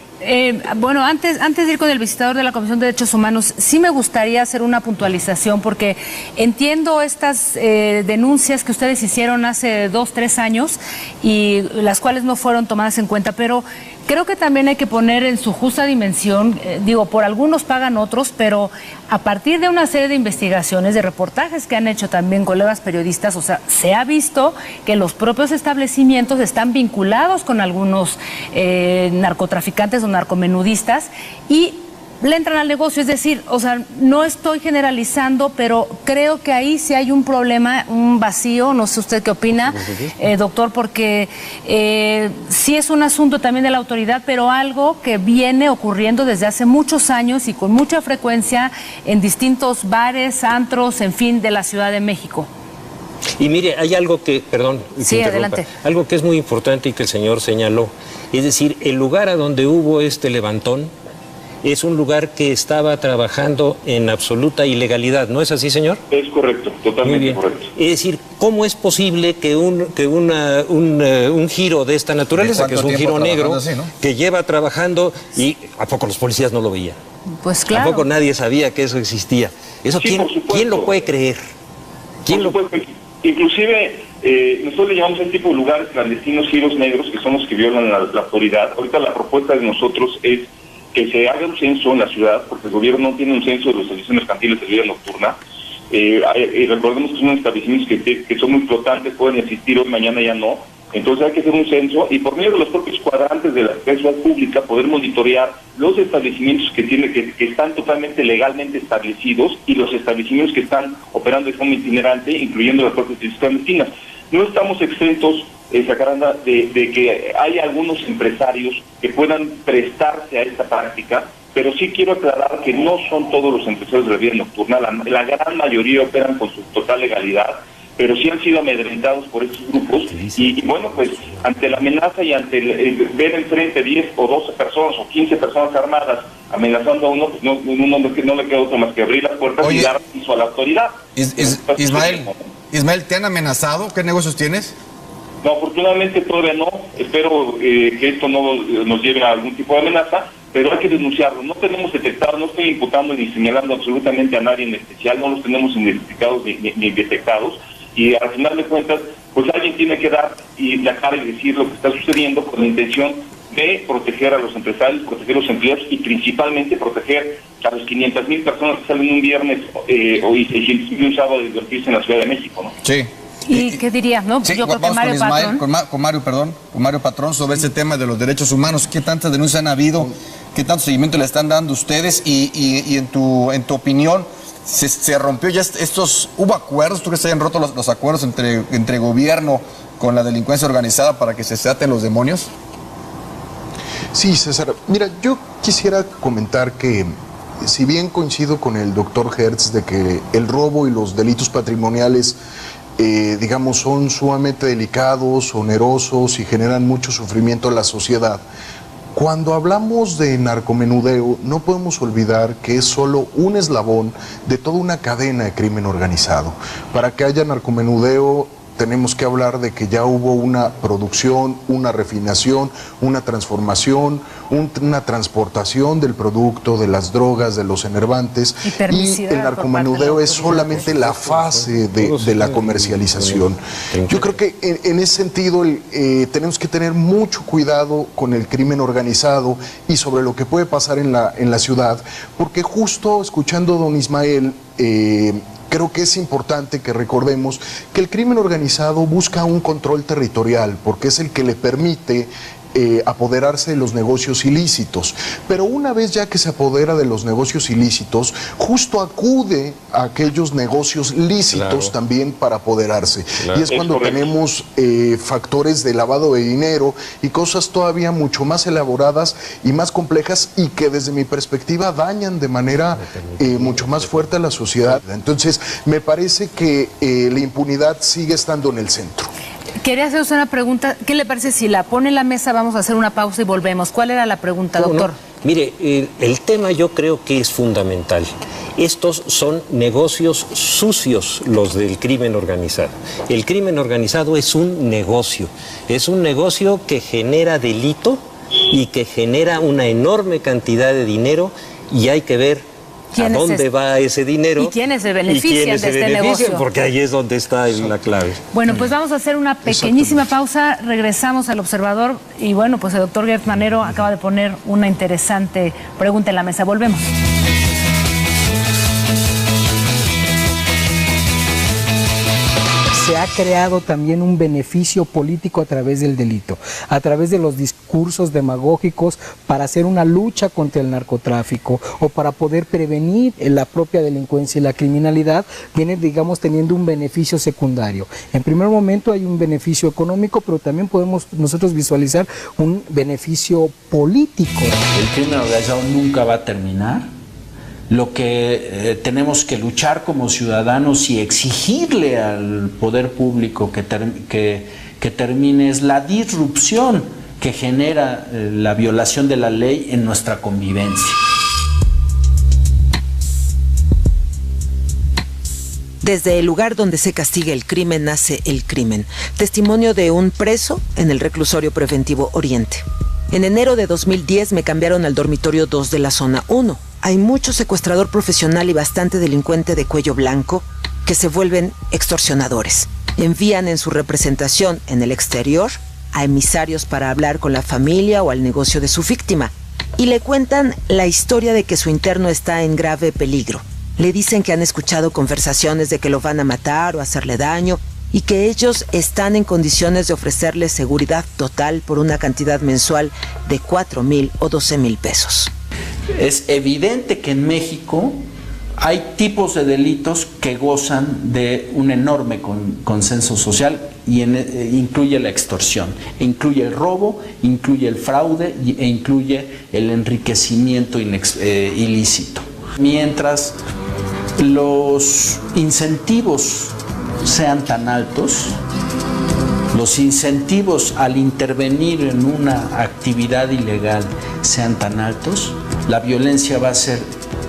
Speaker 1: Bueno, antes de ir con el visitador de la Comisión de Derechos Humanos, sí me gustaría hacer una puntualización, porque entiendo estas denuncias que ustedes hicieron hace 2-3 años y las cuales no fueron tomadas en cuenta, pero creo que también hay que poner en su justa dimensión, por algunos pagan otros, pero a partir de una serie de investigaciones, de reportajes que han hecho también colegas periodistas, o sea, se ha visto que los propios establecimientos están vinculados con algunos narcotraficantes o narcomenudistas y le entran al negocio. Es decir, o sea, no estoy generalizando, pero creo que ahí sí hay un problema, un vacío. No sé usted qué opina, doctor, porque sí es un asunto también de la autoridad, pero algo que viene ocurriendo desde hace muchos años y con mucha frecuencia en distintos bares, antros, en fin, de la Ciudad de México.
Speaker 2: Y mire, hay algo que, perdón,
Speaker 1: sí, adelante.
Speaker 2: Algo que es muy importante y que el señor señaló, es decir, el lugar a donde hubo este levantón es un lugar que estaba trabajando en absoluta ilegalidad, ¿no es así, señor?
Speaker 15: Es correcto, totalmente correcto.
Speaker 2: Es decir, ¿cómo es posible que un giro de esta naturaleza, que es un giro negro, así, ¿no?, que lleva trabajando, y ¿a poco los policías no lo veían?
Speaker 1: Pues claro.
Speaker 2: Tampoco nadie sabía que eso existía. Eso,
Speaker 15: sí,
Speaker 2: ¿quién lo puede creer?
Speaker 15: Inclusive, nosotros le llamamos a este tipo de lugares clandestinos giros negros, que son los que violan la autoridad. Ahorita la propuesta de nosotros es que se haga un censo en la ciudad, porque el gobierno no tiene un censo de los servicios mercantiles de vida nocturna. Recordemos que son establecimientos que son muy flotantes, pueden existir hoy, mañana ya no. Entonces hay que hacer un censo y por medio de los propios cuadrantes de la seguridad pública poder monitorear los establecimientos que están totalmente legalmente establecidos y los establecimientos que están operando de forma itinerante, incluyendo las propias clandestinas. No estamos exentos, Jacaranda, de que hay algunos empresarios que puedan prestarse a esta práctica, pero sí quiero aclarar que no son todos los empresarios de la vida nocturna, la gran mayoría operan con su total legalidad, pero sí han sido amedrentados por estos grupos y bueno, pues ante la amenaza y ante ver enfrente 10 o 12 personas o 15 personas armadas amenazando a uno, pues no le queda otro más que abrir las puertas y dar piso a la autoridad.
Speaker 3: Ismael, ¿te han amenazado? ¿Qué negocios tienes?
Speaker 15: No, afortunadamente todavía no. Espero que esto no nos lleve a algún tipo de amenaza, pero hay que denunciarlo. No tenemos detectado, no estoy imputando ni señalando absolutamente a nadie en especial, no los tenemos identificados ni detectados. Y al final de cuentas, pues alguien tiene que dar y la cara y decir lo que está sucediendo con la intención de proteger a los empresarios, proteger a los empleados y principalmente proteger a las 500,000 personas que salen un viernes y 600,000 un sábado a divertirse en la Ciudad de México, ¿no?
Speaker 3: Sí.
Speaker 1: ¿Y qué dirías, no?
Speaker 3: Sí,
Speaker 1: yo creo que Mario Patrón.
Speaker 3: Con Mario Patrón sobre ese tema de los derechos humanos. ¿Qué tantas denuncias han habido? ¿Qué tanto seguimiento le están dando ustedes? Y en tu opinión, ¿se rompió ya hubo acuerdos? ¿Tú crees que se hayan roto los acuerdos entre gobierno con la delincuencia organizada para que se desaten los demonios?
Speaker 8: Sí, César. Mira, yo quisiera comentar que si bien coincido con el doctor Hertz de que el robo y los delitos patrimoniales digamos, son sumamente delicados, onerosos y generan mucho sufrimiento a la sociedad, cuando hablamos de narcomenudeo no podemos olvidar que es solo un eslabón de toda una cadena de crimen organizado. Para que haya narcomenudeo tenemos que hablar de que ya hubo una producción, una refinación, una transformación, una transportación del producto, de las drogas, de los enervantes, y el narcomenudeo es solamente la fase de la comercialización. Yo creo que en ese sentido tenemos que tener mucho cuidado con el crimen organizado y sobre lo que puede pasar en la ciudad, porque justo escuchando a don Ismael, creo que es importante que recordemos que el crimen organizado busca un control territorial porque es el que le permite apoderarse de los negocios ilícitos. Pero una vez ya que se apodera de los negocios ilícitos, justo acude a aquellos negocios lícitos también para apoderarse. Y es cuando tenemos factores de lavado de dinero y cosas todavía mucho más elaboradas y más complejas y que desde mi perspectiva dañan de manera mucho más fuerte a la sociedad. Entonces, me parece que la impunidad sigue estando en el centro.
Speaker 1: Quería hacer una pregunta. ¿Qué le parece si la pone en la mesa? Vamos a hacer una pausa y volvemos. ¿Cuál era la pregunta, doctor?
Speaker 2: Mire, el tema yo creo que es fundamental. Estos son negocios sucios, los del crimen organizado. El crimen organizado es un negocio que genera delito y que genera una enorme cantidad de dinero y hay que ver ¿a dónde va ese dinero?
Speaker 1: ¿Y quiénes se benefician de este negocio?
Speaker 2: Porque ahí es donde está la clave.
Speaker 1: Bueno, pues vamos a hacer una pequeñísima pausa, regresamos al Observador y bueno, pues el doctor Gertz Manero acaba de poner una interesante pregunta en la mesa. Volvemos.
Speaker 5: Se ha creado también un beneficio político a través del delito, a través de los discursos demagógicos para hacer una lucha contra el narcotráfico o para poder prevenir la propia delincuencia y la criminalidad, viene, digamos, teniendo un beneficio secundario. En primer momento hay un beneficio económico, pero también podemos nosotros visualizar un beneficio político.
Speaker 12: El crimen organizado nunca va a terminar lo que tenemos que luchar como ciudadanos y exigirle al poder público que termine es la disrupción que genera la violación de la ley en nuestra convivencia.
Speaker 9: Desde el lugar donde se castiga el crimen nace el crimen. Testimonio de un preso en el reclusorio preventivo Oriente. En enero de 2010 me cambiaron al dormitorio 2 de la zona 1. Hay mucho secuestrador profesional y bastante delincuente de cuello blanco que se vuelven extorsionadores. Envían en su representación en el exterior a emisarios para hablar con la familia o al negocio de su víctima y le cuentan la historia de que su interno está en grave peligro. Le dicen que han escuchado conversaciones de que lo van a matar o hacerle daño y que ellos están en condiciones de ofrecerle seguridad total por una cantidad mensual de 4,000 o 12,000 pesos.
Speaker 12: Es evidente que en México hay tipos de delitos que gozan de un enorme consenso social y incluye la extorsión, incluye el robo, incluye el fraude e incluye el enriquecimiento ilícito. Mientras los incentivos sean tan altos, los incentivos al intervenir en una actividad ilegal sean tan altos, la violencia va a ser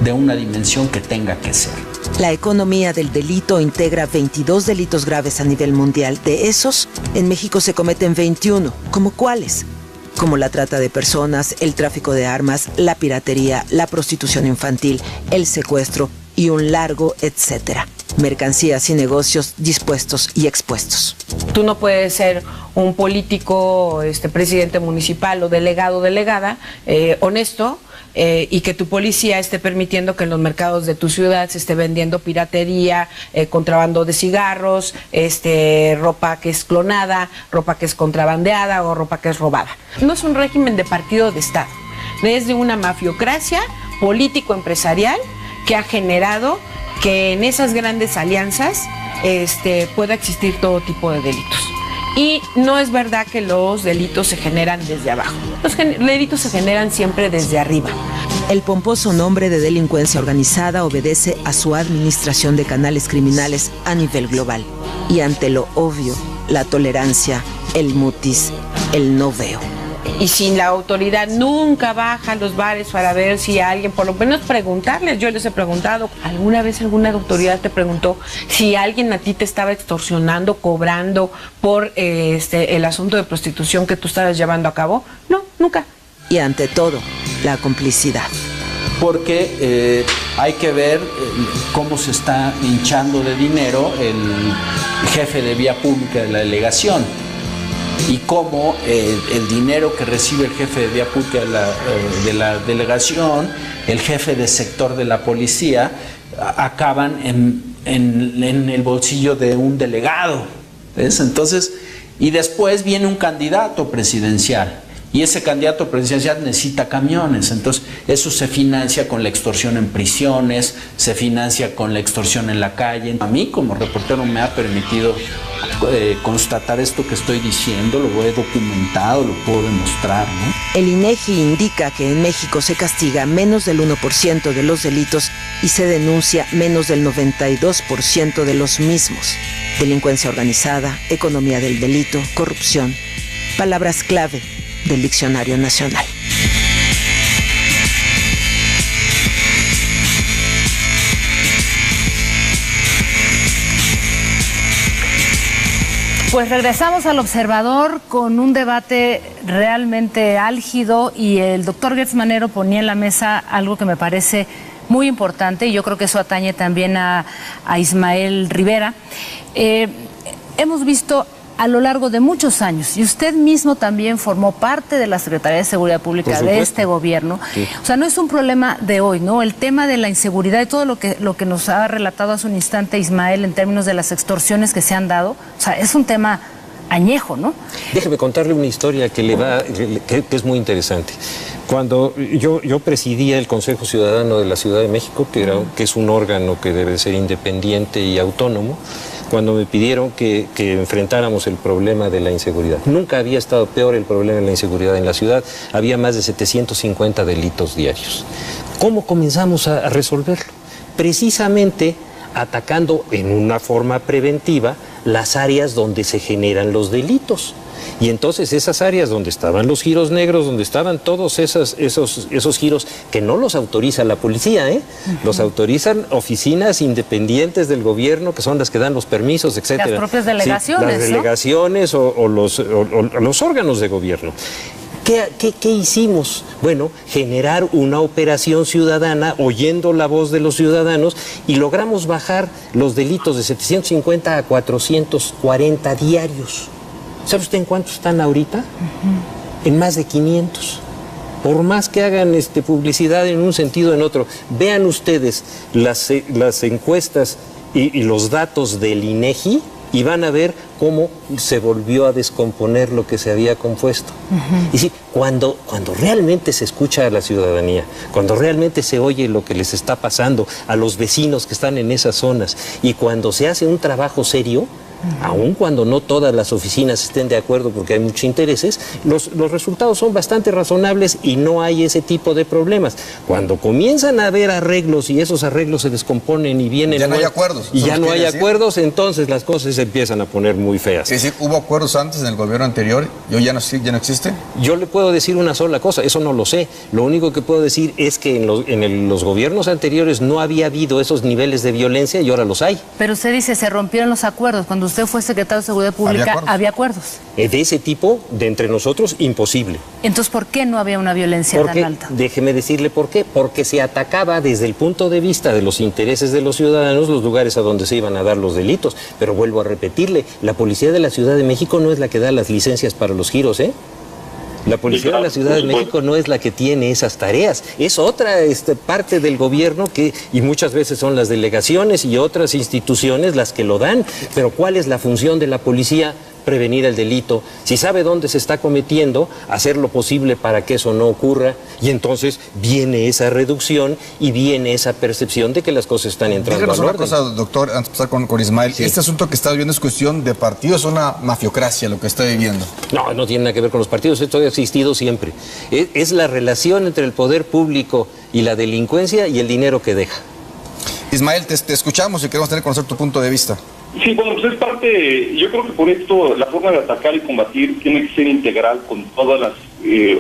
Speaker 12: de una dimensión que tenga que ser.
Speaker 9: La economía del delito integra 22 delitos graves a nivel mundial. De esos, en México se cometen 21. ¿Cómo cuáles? Como la trata de personas, el tráfico de armas, la piratería, la prostitución infantil, el secuestro y un largo etcétera. Mercancías y negocios dispuestos y expuestos.
Speaker 16: Tú no puedes ser un político, presidente municipal o delegado, delegada, honesto, y que tu policía esté permitiendo que en los mercados de tu ciudad se esté vendiendo piratería, contrabando de cigarros, ropa que es clonada, ropa que es contrabandeada o ropa que es robada. No es un régimen de partido de Estado, es de una mafiocracia político-empresarial que ha generado que en esas grandes alianzas pueda existir todo tipo de delitos. Y no es verdad que los delitos se generan desde abajo. Los delitos se generan siempre desde arriba.
Speaker 9: El pomposo nombre de delincuencia organizada obedece a su administración de canales criminales a nivel global. Y ante lo obvio, la tolerancia, el mutis, el no veo.
Speaker 16: Y si la autoridad nunca baja a los bares para ver si alguien, por lo menos preguntarles, yo les he preguntado, ¿alguna vez alguna autoridad te preguntó si alguien a ti te estaba extorsionando, cobrando por el asunto de prostitución que tú estabas llevando a cabo? No, nunca.
Speaker 9: Y ante todo, la complicidad.
Speaker 12: Porque hay que ver cómo se está hinchando de dinero el jefe de vía pública de la delegación. Y cómo el dinero que recibe el jefe de vía pública de la delegación, el jefe de sector de la policía, acaban en el bolsillo de un delegado. ¿Ves? Entonces, y después viene un candidato presidencial. Y ese candidato presidencial necesita camiones, entonces eso se financia con la extorsión en prisiones, se financia con la extorsión en la calle. A mí como reportero me ha permitido constatar esto que estoy diciendo, lo he documentado, lo puedo demostrar, ¿no?
Speaker 9: El INEGI indica que en México se castiga menos del 1% de los delitos y se denuncia menos del 92% de los mismos. Delincuencia organizada, economía del delito, corrupción, palabras clave del Diccionario Nacional.
Speaker 1: Pues regresamos al Observador con un debate realmente álgido y el doctor Gertz Manero ponía en la mesa algo que me parece muy importante y yo creo que eso atañe también a Ismael Rivera. Hemos visto a lo largo de muchos años, y usted mismo también formó parte de la Secretaría de Seguridad Pública de este gobierno. Sí. O sea, no es un problema de hoy, ¿no? El tema de la inseguridad y todo lo que nos ha relatado hace un instante Ismael en términos de las extorsiones que se han dado, o sea, es un tema añejo, ¿no?
Speaker 2: Déjeme contarle una historia que es muy interesante. Cuando yo presidía el Consejo Ciudadano de la Ciudad de México, que es un órgano que debe ser independiente y autónomo, cuando me pidieron que enfrentáramos el problema de la inseguridad. Nunca había estado peor el problema de la inseguridad en la ciudad. Había más de 750 delitos diarios. ¿Cómo comenzamos a resolverlo? Precisamente atacando en una forma preventiva las áreas donde se generan los delitos. Y entonces esas áreas donde estaban los giros negros, donde estaban todos esos giros que no los autoriza la policía, los autorizan oficinas independientes del gobierno, que son las que dan los permisos, etcétera.
Speaker 1: Las propias delegaciones,
Speaker 2: sí, las delegaciones, ¿no? o los órganos de gobierno. ¿Qué hicimos? Bueno, generar una operación ciudadana oyendo la voz de los ciudadanos y logramos bajar los delitos de 750 a 440 diarios. ¿Sabe usted en cuántos están ahorita? En más de 500. Por más que hagan publicidad en un sentido o en otro, vean ustedes las encuestas y los datos del INEGI y van a ver cómo se volvió a descomponer lo que se había compuesto. Y sí, cuando realmente se escucha a la ciudadanía, cuando realmente se oye lo que les está pasando a los vecinos que están en esas zonas y cuando se hace un trabajo serio, aun cuando no todas las oficinas estén de acuerdo porque hay muchos intereses, los resultados son bastante razonables y no hay ese tipo de problemas. Cuando comienzan a haber arreglos y esos arreglos se descomponen y vienen...
Speaker 3: Ya no hay acuerdos.
Speaker 2: Y ya no hay acuerdos, entonces las cosas se empiezan a poner muy feas.
Speaker 3: Es decir, ¿hubo acuerdos antes en el gobierno anterior y hoy ya no existe?
Speaker 2: Yo le puedo decir una sola cosa, eso no lo sé. Lo único que puedo decir es que en los gobiernos anteriores no había habido esos niveles de violencia y ahora los hay.
Speaker 1: Pero usted dice, se rompieron los acuerdos. Cuando usted fue secretario de Seguridad Pública, ¿había acuerdos?
Speaker 2: De ese tipo, de entre nosotros, imposible.
Speaker 1: Entonces, ¿por qué no había una violencia tan alta?
Speaker 2: Déjeme decirle por qué. Porque se atacaba desde el punto de vista de los intereses de los ciudadanos los lugares a donde se iban a dar los delitos. Pero vuelvo a repetirle, la policía de la Ciudad de México no es la que da las licencias para los giros, La policía de la Ciudad de México no es la que tiene esas tareas, es otra parte del gobierno y muchas veces son las delegaciones y otras instituciones las que lo dan. Pero ¿cuál es la función de la policía? Prevenir el delito. Si sabe dónde se está cometiendo, hacer lo posible para que eso no ocurra, y entonces viene esa reducción y viene esa percepción de que las cosas están entrando al orden.
Speaker 3: Díganos una cosa, doctor, antes de pasar con Ismael. Sí. Este asunto que está viviendo es cuestión de partidos, es una mafiocracia lo que está viviendo.
Speaker 2: No tiene nada que ver con los partidos, esto ha existido siempre. Es la relación entre el poder público y la delincuencia y el dinero que deja.
Speaker 3: Ismael, te escuchamos y queremos conocer tu punto de vista.
Speaker 15: Sí, bueno, pues es parte, yo creo que por esto la forma de atacar y combatir tiene que ser integral con todos los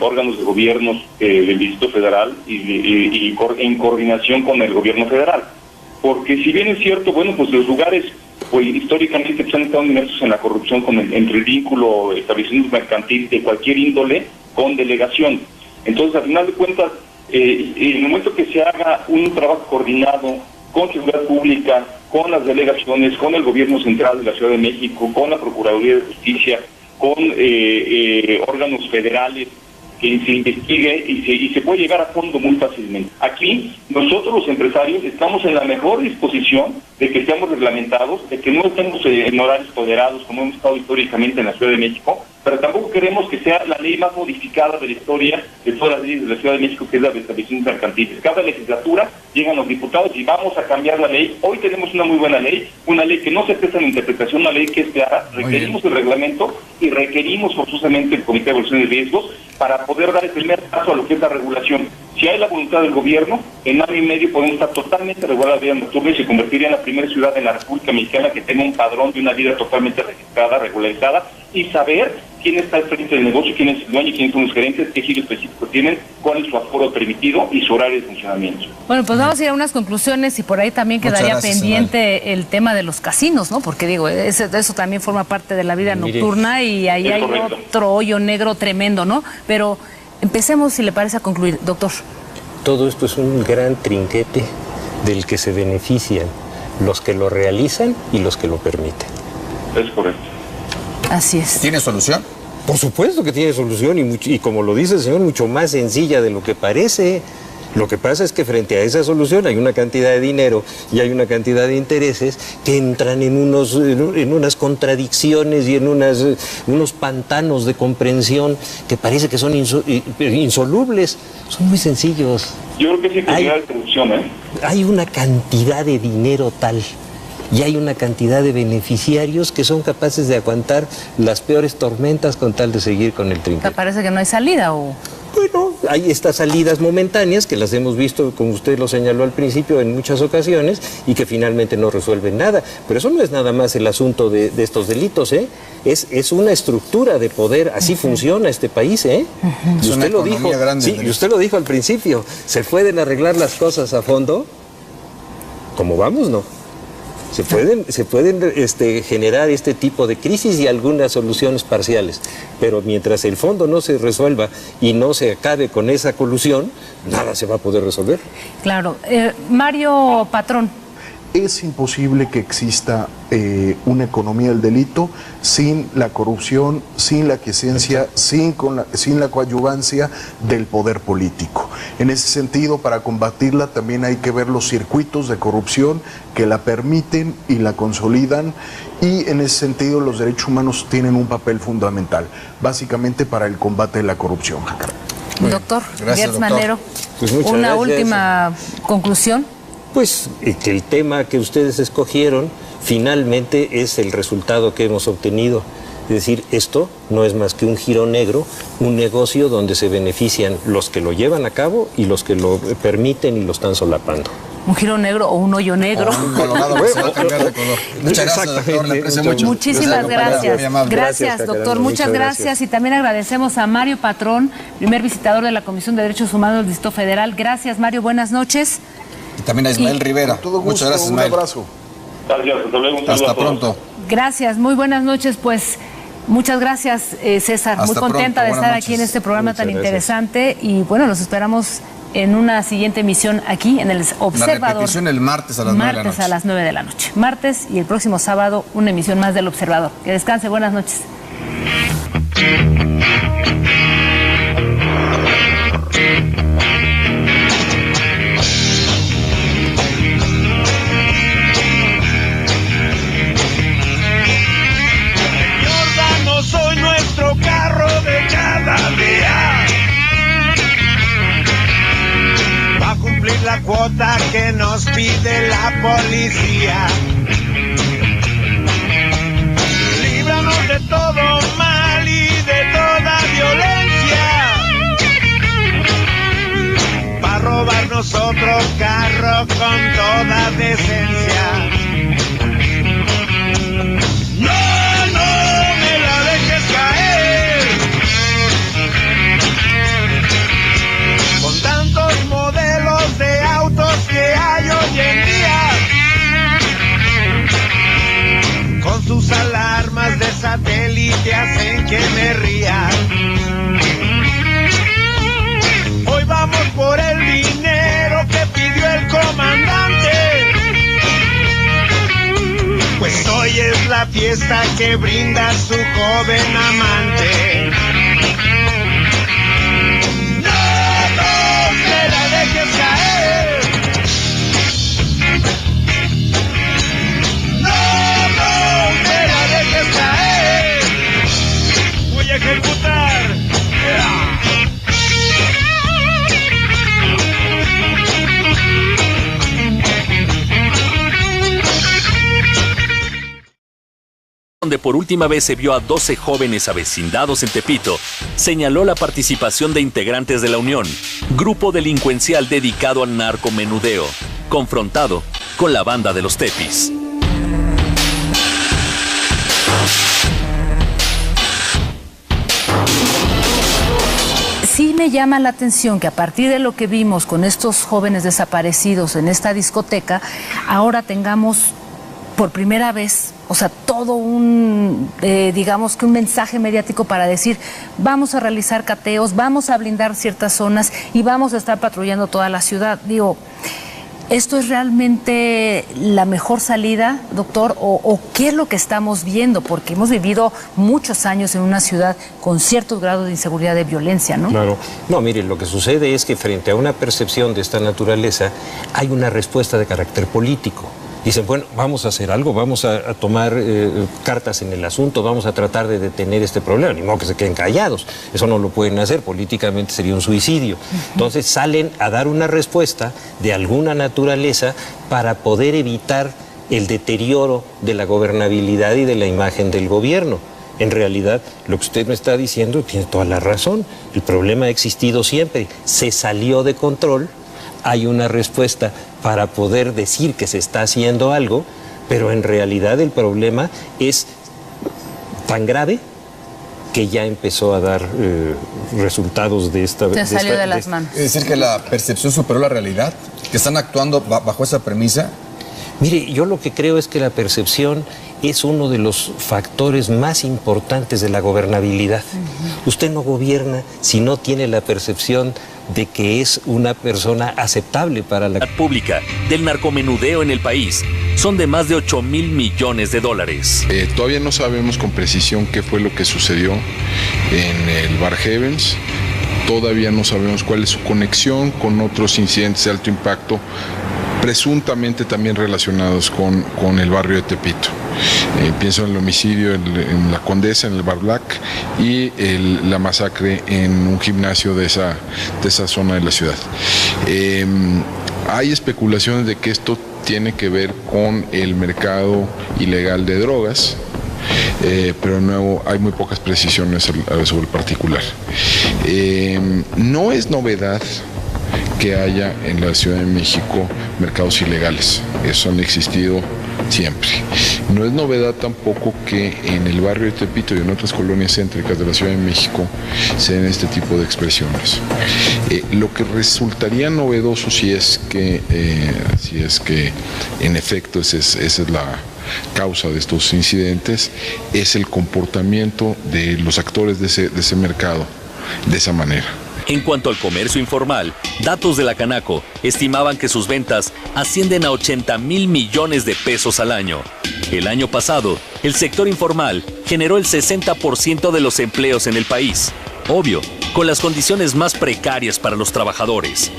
Speaker 15: órganos de gobierno del Distrito Federal y en coordinación con el gobierno federal. Porque si bien es cierto, bueno, pues los lugares históricamente se han estado inmersos en la corrupción entre el vínculo establecimientos mercantil de cualquier índole con delegación. Entonces, al final de cuentas, en el momento que se haga un trabajo coordinado con seguridad pública, con las delegaciones, con el gobierno central de la Ciudad de México, con la Procuraduría de Justicia, con órganos federales, que se investigue y se puede llegar a fondo muy fácilmente. Aquí, nosotros los empresarios estamos en la mejor disposición de que seamos reglamentados, de que no estemos en horarios tolerados como hemos estado históricamente en la Ciudad de México, pero tampoco queremos que sea la ley más modificada de la historia de todas las leyes de la Ciudad de México, que es la de establecimientos mercantiles. Cada legislatura llegan los diputados y vamos a cambiar la ley. Hoy tenemos una muy buena ley, una ley que no se presta en interpretación, una ley que es clara. Requerimos el reglamento y requerimos forzosamente el Comité de Evaluación de Riesgos para poder dar el primer paso a lo que es la regulación. Si hay la voluntad del gobierno, en año y medio podemos estar totalmente regulada la vida nocturna y se convertiría en la primera ciudad en la República Mexicana que tenga un padrón de una vida totalmente registrada, regularizada, y saber quién está al frente del negocio, quién es el dueño, quiénes son los gerentes, qué giro específico tienen, cuál es su aforo permitido y su horario de funcionamiento.
Speaker 1: Bueno, pues vamos a ir a unas conclusiones y por ahí también quedaría pendiente el tema de los casinos, ¿no? Porque digo, eso también forma parte de la vida nocturna y ahí hay otro hoyo negro tremendo, ¿no? Pero empecemos, si le parece, a concluir, doctor.
Speaker 2: Todo esto es un gran trinquete del que se benefician los que lo realizan y los que lo permiten.
Speaker 15: Es correcto.
Speaker 1: Así es.
Speaker 3: ¿Tiene solución?
Speaker 2: Por supuesto que tiene solución y como lo dice el señor, mucho más sencilla de lo que parece. Lo que pasa es que frente a esa solución hay una cantidad de dinero y hay una cantidad de intereses que entran en unas contradicciones y en unos pantanos de comprensión que parece que son insolubles. Son muy sencillos.
Speaker 15: Yo creo que sí que hay corrupción,
Speaker 2: Hay una cantidad de dinero tal y hay una cantidad de beneficiarios que son capaces de aguantar las peores tormentas con tal de seguir con el trinquete.
Speaker 1: ¿Te parece que no hay salida o...?
Speaker 2: Bueno, hay estas salidas momentáneas que las hemos visto, como usted lo señaló al principio, en muchas ocasiones y que finalmente no resuelven nada. Pero eso no es nada más el asunto de estos delitos, ¿eh? Es una estructura de poder, así funciona este país, ¿eh? Y usted lo dijo, sí, y usted lo dijo al principio, ¿se pueden arreglar las cosas a fondo? ¿Cómo vamos, no? Se pueden generar este tipo de crisis y algunas soluciones parciales, pero mientras el fondo no se resuelva y no se acabe con esa colusión, nada se va a poder resolver.
Speaker 1: Claro. Mario Patrón.
Speaker 8: Es imposible que exista una economía del delito sin la corrupción, sin la aquiescencia, sin la coadyuvancia del poder político. En ese sentido, para combatirla también hay que ver los circuitos de corrupción que la permiten y la consolidan, y en ese sentido los derechos humanos tienen un papel fundamental, básicamente para el combate de la corrupción.
Speaker 1: Doctor
Speaker 2: Gertz
Speaker 1: Manero,
Speaker 2: pues muchas
Speaker 1: una
Speaker 2: gracias.
Speaker 1: última conclusión.
Speaker 2: Pues que el tema que ustedes escogieron finalmente es el resultado que hemos obtenido. Es decir, esto no es más que un giro negro, un negocio donde se benefician los que lo llevan a cabo y los que lo permiten y lo están solapando.
Speaker 1: Un giro negro o un hoyo negro.
Speaker 3: Un colorado que se va a cambiar de color. Muchas gracias, doctor. Le aprecio mucho.
Speaker 1: Muchísimas gracias. Gracias, doctor. Muchas gracias. Y también agradecemos a Mario Patrón, primer visitador de la Comisión de Derechos Humanos del Distrito Federal. Gracias, Mario. Buenas noches.
Speaker 3: Y también a Ismael Rivera. Muchas gracias, Ismael.
Speaker 8: Un abrazo.
Speaker 15: Gracias, hasta luego.
Speaker 3: Hasta pronto.
Speaker 1: Gracias, muy buenas noches. Pues muchas gracias, César.
Speaker 3: Hasta
Speaker 1: muy contenta
Speaker 3: pronto.
Speaker 1: de estar aquí en este programa tan interesante. Y bueno, los esperamos en una siguiente emisión aquí en el Observador.
Speaker 3: La repetición el martes a las 9 de la noche.
Speaker 1: Martes a las 9 de la noche. Martes y el próximo sábado una emisión más del Observador. Que descanse, buenas noches.
Speaker 17: Soy nuestro carro de cada día. Va a cumplir la cuota que nos pide la policía. Líbranos de todo mal y de toda violencia. Va a robarnos otro carro con toda decencia. Con tantos modelos de autos que hay hoy en día, con sus alarmas de satélite hacen que me ría. Hoy vamos por el dinero que pidió el comandante, pues hoy es la fiesta que brinda su joven amante. Dejes caer. No me la dejes caer. Voy a ejecutar.
Speaker 4: Donde por última vez se vio a 12 jóvenes avecindados en Tepito, señaló la participación de integrantes de la Unión, grupo delincuencial dedicado al narcomenudeo, confrontado con la banda de los Tepis.
Speaker 1: Sí me llama la atención que a partir de lo que vimos con estos jóvenes desaparecidos en esta discoteca, ahora tengamos por primera vez, o sea, todo un, digamos que un mensaje mediático para decir, vamos a realizar cateos, vamos a blindar ciertas zonas y vamos a estar patrullando toda la ciudad. Digo, ¿esto es realmente la mejor salida, doctor? ¿O qué es lo que estamos viendo? Porque hemos vivido muchos años en una ciudad con ciertos grados de inseguridad, de violencia, ¿no?
Speaker 2: Claro. No, mire, lo que sucede es que frente a una percepción de esta naturaleza hay una respuesta de carácter político. Dicen, bueno, vamos a hacer algo, vamos a tomar cartas en el asunto, vamos a tratar de detener este problema, ni modo que se queden callados, eso no lo pueden hacer, políticamente sería un suicidio. Entonces salen a dar una respuesta de alguna naturaleza para poder evitar el deterioro de la gobernabilidad y de la imagen del gobierno. En realidad, lo que usted me está diciendo tiene toda la razón. El problema ha existido siempre. Se salió de control. Hay una respuesta para poder decir que se está haciendo algo, pero en realidad el problema es tan grave que ya empezó a dar resultados de esta...
Speaker 1: Se salió de las manos.
Speaker 3: Es decir, que la percepción superó la realidad, que están actuando bajo esa premisa.
Speaker 2: Mire, yo lo que creo es que la percepción es uno de los factores más importantes de la gobernabilidad. Usted no gobierna si no tiene la percepción de que es una persona aceptable para la
Speaker 4: pública del narcomenudeo en el país son de más de 8,000 millones de dólares.
Speaker 6: Todavía no sabemos con precisión qué fue lo que sucedió en el Bar Heavens. Todavía no sabemos cuál es su conexión con otros incidentes de alto impacto, presuntamente también relacionados con el barrio de Tepito. Pienso en el homicidio en la Condesa, en el Bar Black, y la masacre en un gimnasio de esa zona de la ciudad. Hay especulaciones de que esto tiene que ver con el mercado ilegal de drogas, pero de nuevo hay muy pocas precisiones sobre el particular. No es novedad que haya en la Ciudad de México mercados ilegales. Eso han existido siempre. No es novedad tampoco que en el barrio de Tepito y en otras colonias céntricas de la Ciudad de México se den este tipo de expresiones. Lo que resultaría novedoso si es que en efecto esa es la causa de estos incidentes, es el comportamiento de los actores de ese mercado de esa manera.
Speaker 4: En cuanto al comercio informal, datos de la Canaco estimaban que sus ventas ascienden a 80,000 millones de pesos al año. El año pasado, el sector informal generó el 60% de los empleos en el país. Obvio, con las condiciones más precarias para los trabajadores.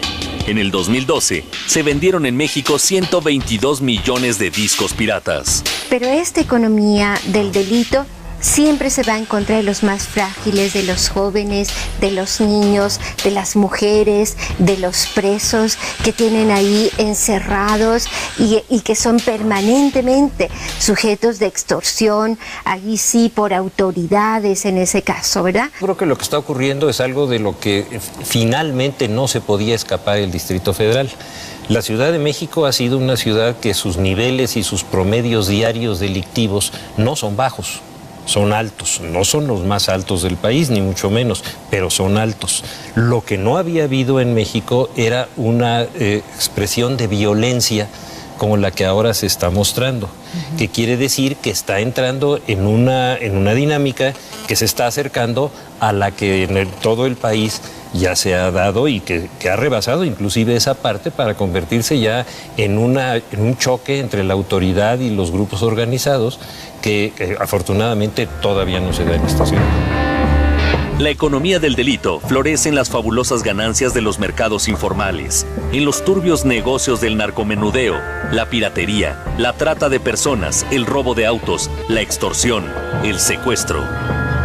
Speaker 4: En el 2012, se vendieron en México 122 millones de discos piratas.
Speaker 7: Pero esta economía del delito siempre se va en contra de los más frágiles, de los jóvenes, de los niños, de las mujeres, de los presos que tienen ahí encerrados y que son permanentemente sujetos de extorsión, ahí sí por autoridades en ese caso, ¿verdad?
Speaker 2: Creo que lo que está ocurriendo es algo de lo que finalmente no se podía escapar el Distrito Federal. La Ciudad de México ha sido una ciudad que sus niveles y sus promedios diarios delictivos no son bajos. Son altos, no son los más altos del país, ni mucho menos, pero son altos. Lo que no había habido en México era una expresión de violencia como la que ahora se está mostrando, que quiere decir que está entrando en una dinámica que se está acercando a la que en todo el país ya se ha dado y que ha rebasado inclusive esa parte para convertirse ya en un choque entre la autoridad y los grupos organizados que afortunadamente todavía no se da en esta ciudad.
Speaker 4: La economía del delito florece en las fabulosas ganancias de los mercados informales, en los turbios negocios del narcomenudeo, la piratería, la trata de personas, el robo de autos, la extorsión, el secuestro.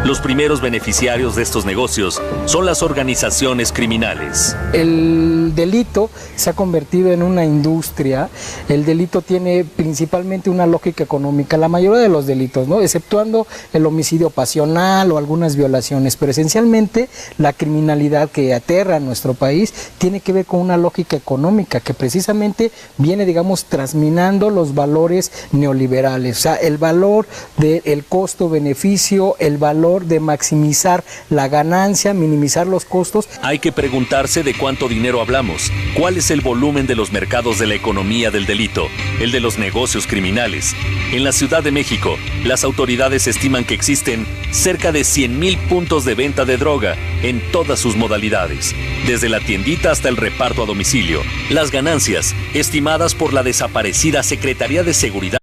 Speaker 4: Los primeros beneficiarios de estos negocios son las organizaciones criminales.
Speaker 5: El delito se ha convertido en una industria. El delito tiene principalmente una lógica económica, la mayoría de los delitos, ¿no? Exceptuando el homicidio pasional o algunas violaciones, pero esencialmente la criminalidad que aterra a nuestro país tiene que ver con una lógica económica que precisamente viene, digamos, trasminando los valores neoliberales, o sea, el valor del costo-beneficio, el valor de maximizar la ganancia, minimizar los costos.
Speaker 4: Hay que preguntarse de cuánto dinero hablamos, cuál es el volumen de los mercados de la economía del delito, el de los negocios criminales. En la Ciudad de México, las autoridades estiman que existen cerca de 100,000 puntos de venta de droga en todas sus modalidades, desde la tiendita hasta el reparto a domicilio. Las ganancias, estimadas por la desaparecida Secretaría de Seguridad.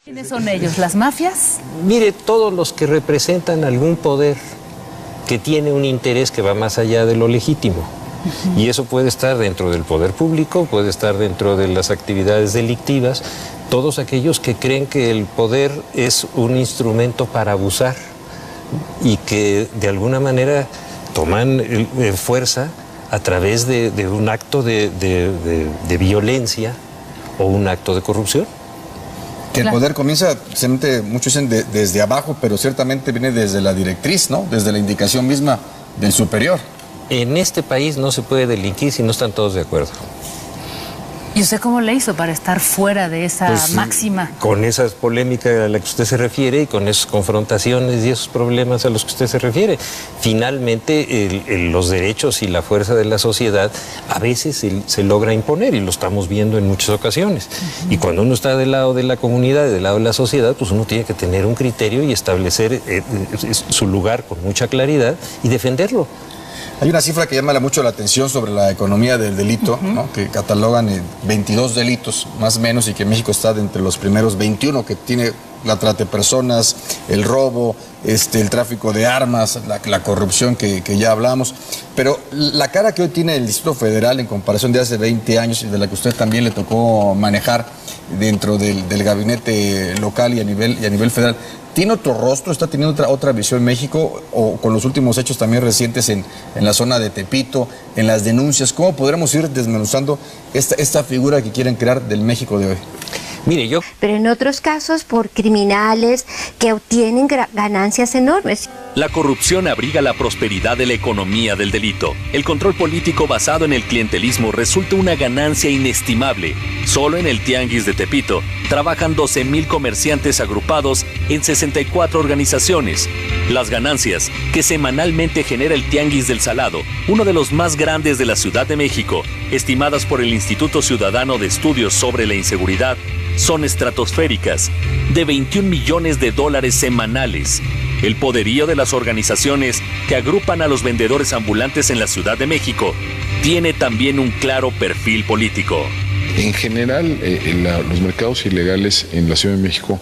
Speaker 1: ¿Quiénes son ellos? ¿Las mafias?
Speaker 2: Mire, todos los que representan algún poder que tiene un interés que va más allá de lo legítimo. Y eso puede estar dentro del poder público, puede estar dentro de las actividades delictivas, todos aquellos que creen que el poder es un instrumento para abusar y que de alguna manera toman fuerza a través de un acto de violencia o un acto de corrupción.
Speaker 3: Que el poder comienza, muchos dicen desde abajo, pero ciertamente viene desde la directriz, ¿no? Desde la indicación misma del superior.
Speaker 2: En este país no se puede delinquir si no están todos de acuerdo.
Speaker 1: ¿Y usted cómo le hizo para estar fuera de esa máxima?
Speaker 2: Con esas polémicas a las que usted se refiere y con esas confrontaciones y esos problemas a los que usted se refiere. Finalmente, los derechos y la fuerza de la sociedad a veces se logra imponer y lo estamos viendo en muchas ocasiones. Y cuando uno está del lado de la comunidad y del lado de la sociedad, pues uno tiene que tener un criterio y establecer su lugar con mucha claridad y defenderlo.
Speaker 3: Hay una cifra que llama mucho la atención sobre la economía del delito, ¿no? Que catalogan 22 delitos, más o menos, y que México está entre los primeros 21, que tiene la trata de personas, el robo, el tráfico de armas, la corrupción que ya hablamos. Pero la cara que hoy tiene el Distrito Federal en comparación de hace 20 años y de la que usted también le tocó manejar dentro del gabinete local y a nivel federal, ¿tiene otro rostro? ¿Está teniendo otra visión México? ¿O con los últimos hechos también recientes en la zona de Tepito, en las denuncias? ¿Cómo podremos ir desmenuzando esta figura que quieren crear del México de hoy?
Speaker 2: Mire,
Speaker 7: Pero en otros casos por criminales que obtienen ganancias enormes.
Speaker 4: La corrupción abriga la prosperidad de la economía del delito. El control político basado en el clientelismo resulta una ganancia inestimable. Solo en el Tianguis de Tepito trabajan 12,000 comerciantes agrupados en 64 organizaciones. Las ganancias que semanalmente genera el Tianguis del Salado, uno de los más grandes de la Ciudad de México, estimadas por el Instituto Ciudadano de Estudios sobre la Inseguridad, son estratosféricas, de $21 millones semanales. El poderío de las organizaciones que agrupan a los vendedores ambulantes en la Ciudad de México tiene también un claro perfil político.
Speaker 6: En general, los mercados ilegales en la Ciudad de México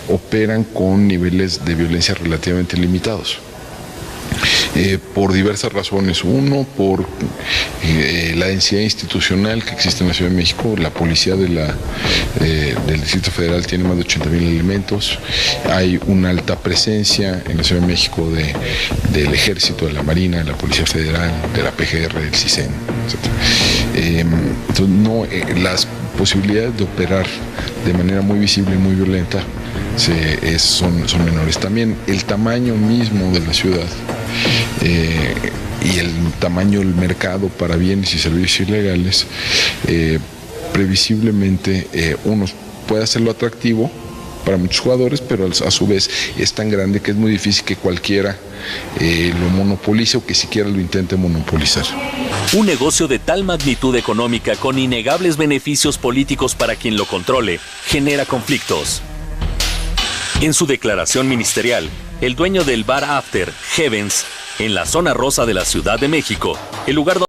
Speaker 6: operan con niveles de violencia relativamente limitados. Por diversas razones. Uno, por la densidad institucional que existe en la Ciudad de México. La policía del Distrito Federal tiene más de 80,000 elementos. Hay una alta presencia en la Ciudad de México del Ejército, de la Marina, de la Policía Federal, de la PGR, del CISEN, etc. Entonces, las posibilidades de operar de manera muy visible y muy violenta son menores. También el tamaño mismo de la ciudad y el tamaño del mercado para bienes y servicios ilegales previsiblemente uno puede hacerlo atractivo para muchos jugadores, pero a su vez es tan grande que es muy difícil que cualquiera lo monopolice o que siquiera lo intente monopolizar.
Speaker 4: Un negocio de tal magnitud económica con innegables beneficios políticos para quien lo controle genera conflictos. En su declaración ministerial, el dueño del bar After, Heavens, en la zona rosa de la Ciudad de México, el lugar donde